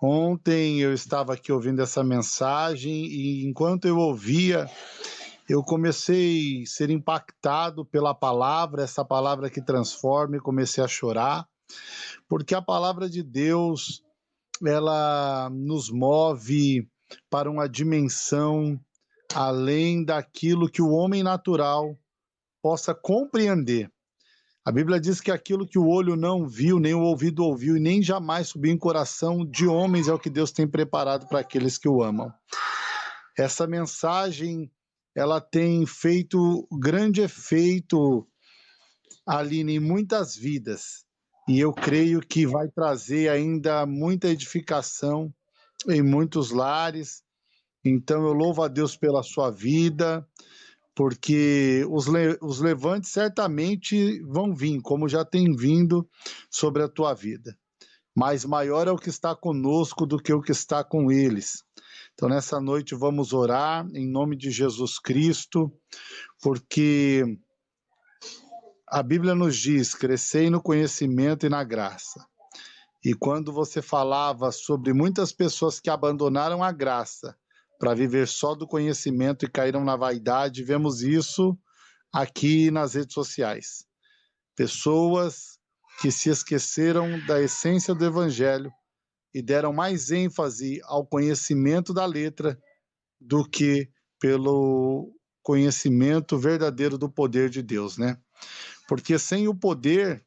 Ontem eu estava aqui ouvindo essa mensagem e enquanto eu ouvia, eu comecei a ser impactado pela palavra, essa palavra que transforma, e comecei a chorar, porque a palavra de Deus, ela nos move para uma dimensão além daquilo que o homem natural possa compreender. A Bíblia diz que aquilo que o olho não viu, nem o ouvido ouviu, e nem jamais subiu em coração de homens é o que Deus tem preparado para aqueles que o amam. Essa mensagem, ela tem feito grande efeito, Aline, em muitas vidas. e eu creio que vai trazer ainda muita edificação em muitos lares. Então eu louvo a Deus pela sua vida, porque os levantes certamente vão vir, como já tem vindo sobre a tua vida. Mas maior é o que está conosco do que o que está com eles. Então nessa noite vamos orar em nome de Jesus Cristo, porque a Bíblia nos diz: crescei no conhecimento e na graça. E quando você falava sobre muitas pessoas que abandonaram a graça para viver só do conhecimento e caíram na vaidade, vemos isso aqui nas redes sociais. Pessoas que se esqueceram da essência do Evangelho e deram mais ênfase ao conhecimento da letra do que pelo conhecimento verdadeiro do poder de Deus, né? Porque sem o poder,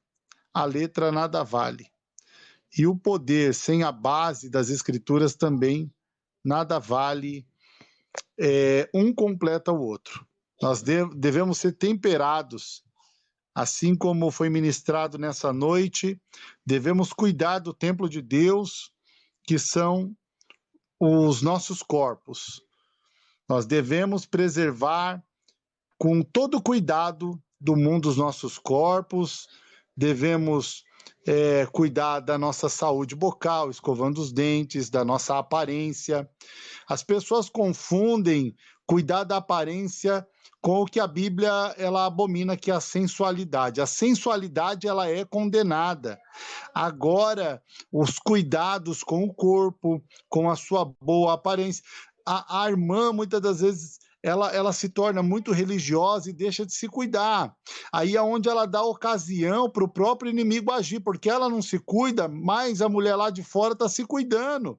a letra nada vale. E o poder sem a base das Escrituras também nada vale, um completa o outro. Nós devemos ser temperados, assim como foi ministrado nessa noite, devemos cuidar do templo de Deus, que são os nossos corpos. Nós devemos preservar com todo cuidado do mundo os nossos corpos, devemos cuidar da nossa saúde bucal, escovando os dentes, da nossa aparência. As pessoas confundem cuidar da aparência com o que a Bíblia ela abomina, que é a sensualidade. A sensualidade ela é condenada. Agora, os cuidados com o corpo, com a sua boa aparência. A irmã, muitas das vezes, ela se torna muito religiosa e deixa de se cuidar. Aí é onde ela dá ocasião para o próprio inimigo agir, porque ela não se cuida, mas a mulher lá de fora está se cuidando.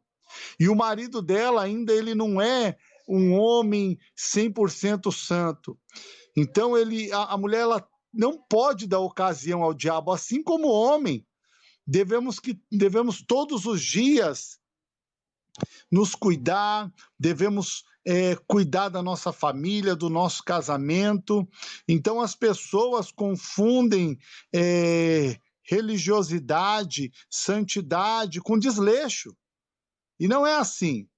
E o marido dela ainda ele não é um homem 100% santo. Então a mulher ela não pode dar ocasião ao diabo, assim como o homem. Devemos todos os dias nos cuidar, devemos cuidar da nossa família, do nosso casamento. Então as pessoas confundem religiosidade, santidade com desleixo. E não é assim.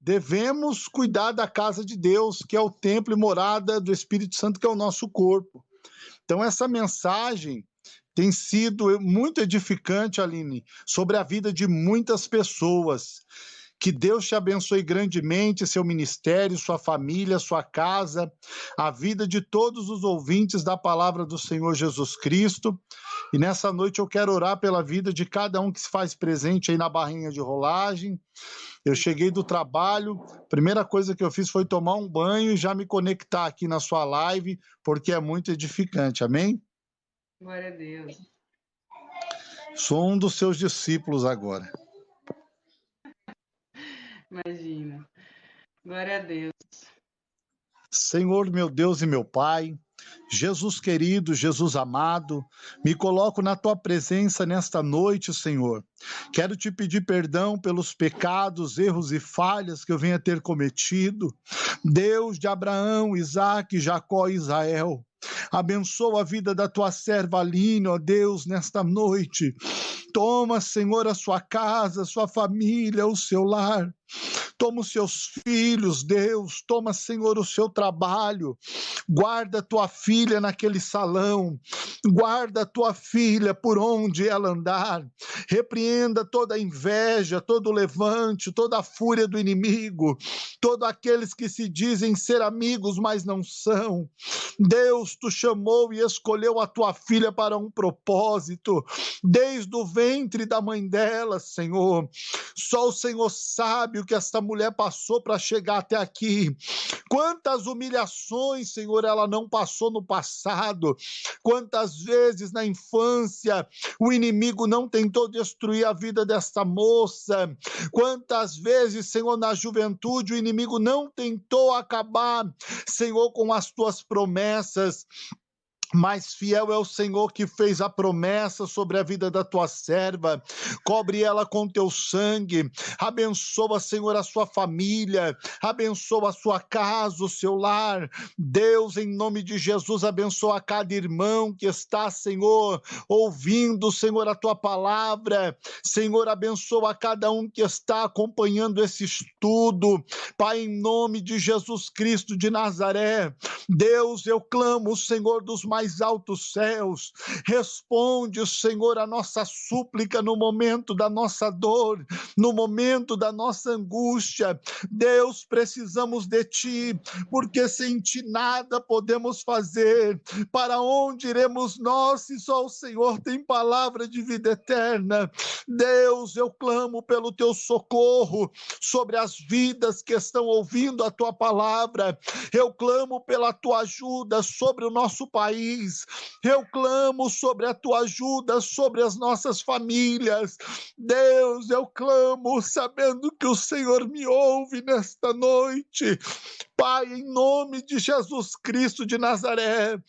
Devemos cuidar da casa de Deus, que é o templo e morada do Espírito Santo, que é o nosso corpo. Então essa mensagem tem sido muito edificante, Aline, sobre a vida de muitas pessoas. Que Deus te abençoe grandemente, seu ministério, sua família, sua casa, a vida de todos os ouvintes da palavra do Senhor Jesus Cristo. E nessa noite eu quero orar pela vida de cada um que se faz presente aí na barrinha de rolagem. Eu cheguei do trabalho, a primeira coisa que eu fiz foi tomar um banho e já me conectar aqui na sua live, porque é muito edificante, amém? Glória a Deus. Sou um dos seus discípulos agora. Imagina. Glória a Deus. Senhor, meu Deus e meu Pai, Jesus querido, Jesus amado, me coloco na tua presença nesta noite, Senhor. Quero te pedir perdão pelos pecados, erros e falhas que eu venha ter cometido. Deus de Abraão, Isaque, Jacó e Israel, abençoa a vida da tua serva Aline, ó Deus, nesta noite. Toma, Senhor, a sua casa, a sua família, o seu lar. Toma os seus filhos, Deus. Toma, Senhor, o seu trabalho. Guarda a tua filha naquele salão. Guarda a tua filha por onde ela andar. Repreenda toda a inveja, todo o levante, toda a fúria do inimigo. Todos aqueles que se dizem ser amigos, mas não são. Deus, tu chamou e escolheu a tua filha para um propósito. Desde o ventre da mãe dela, Senhor. Só o Senhor sabe o que esta mulher passou para chegar até aqui. Quantas humilhações, Senhor, ela não passou no passado. Quantas vezes na infância o inimigo não tentou destruir a vida desta moça. Quantas vezes, Senhor, na juventude o inimigo não tentou acabar, Senhor, com as tuas promessas. Mas fiel é o Senhor que fez a promessa sobre a vida da tua serva. Cobre ela com teu sangue. Abençoa, Senhor, a sua família. Abençoa a sua casa, o seu lar. Deus, em nome de Jesus, abençoa cada irmão que está, Senhor, ouvindo, Senhor, a tua palavra. Senhor, abençoa cada um que está acompanhando esse estudo. Pai, em nome de Jesus Cristo de Nazaré. Deus, eu clamo, Senhor, dos mais altos céus, responde, Senhor, a nossa súplica no momento da nossa dor, no momento da nossa angústia. Deus, precisamos de Ti, porque sem Ti nada podemos fazer. Para onde iremos nós, se só o Senhor tem palavra de vida eterna? Deus, eu clamo pelo Teu socorro sobre as vidas que estão ouvindo a Tua palavra. Eu clamo pela Tua ajuda sobre o nosso país. Eu clamo sobre a Tua ajuda sobre as nossas famílias. Deus, eu clamo sabendo que o Senhor me ouve nesta noite. Pai, em nome de Jesus Cristo de Nazaré,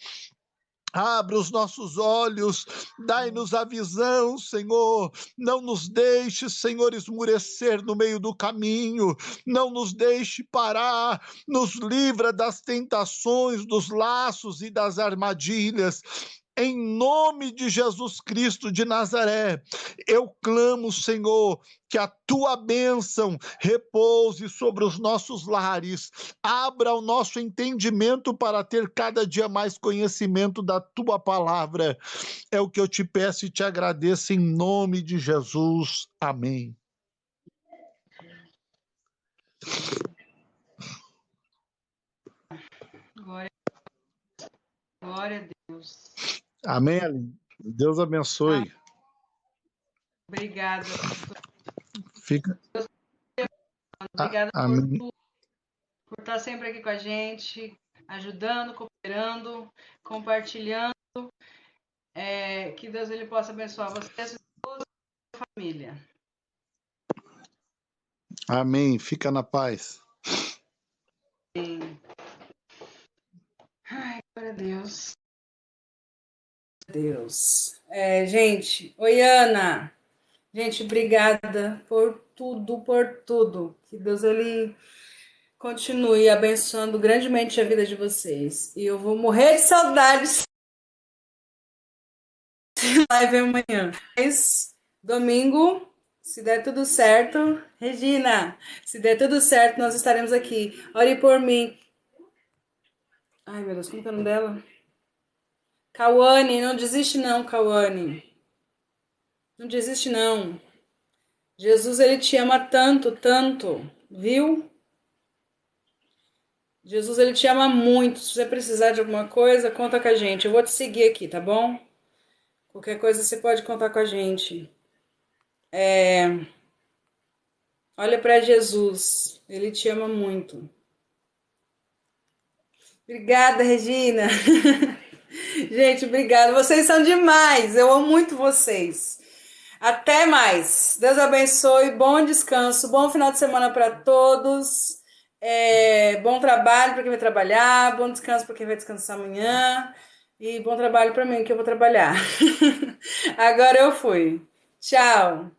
abre os nossos olhos, dai-nos a visão, Senhor. Não nos deixe, Senhor, esmurecer no meio do caminho. Não nos deixe parar. Nos livra das tentações, dos laços e das armadilhas. Em nome de Jesus Cristo de Nazaré, eu clamo, Senhor, que a Tua bênção repouse sobre os nossos lares, abra o nosso entendimento para ter cada dia mais conhecimento da Tua palavra. É o que eu te peço e te agradeço em nome de Jesus. Amém. Glória a Deus. Amém, Aline. Deus abençoe. Obrigada. Fica. Obrigada Amém. por estar sempre aqui com a gente, ajudando, cooperando, compartilhando. Que Deus ele possa abençoar vocês e toda a sua família. Amém. Fica na paz. Amém. Ai, glória a Deus. Deus. Gente, oi, Ana. Gente, obrigada por tudo, por tudo. Que Deus ele continue abençoando grandemente a vida de vocês. E eu vou morrer de saudades de live amanhã. Mas domingo, se der tudo certo, Regina, se der tudo certo, nós estaremos aqui. Ore por mim. Ai, meu Deus, como que é o nome dela? Cauane, não desiste não, Cauane. Não desiste não. Jesus, ele te ama tanto, tanto, viu? Jesus, ele te ama muito. Se você precisar de alguma coisa, conta com a gente. Eu vou te seguir aqui, tá bom? Qualquer coisa você pode contar com a gente. Olha para Jesus. Ele te ama muito. Obrigada, Regina. Gente, obrigada. Vocês são demais. Eu amo muito vocês. Até mais. Deus abençoe. Bom descanso. Bom final de semana para todos. Bom trabalho para quem vai trabalhar. Bom descanso para quem vai descansar amanhã. E bom trabalho para mim que eu vou trabalhar. Agora eu fui. Tchau.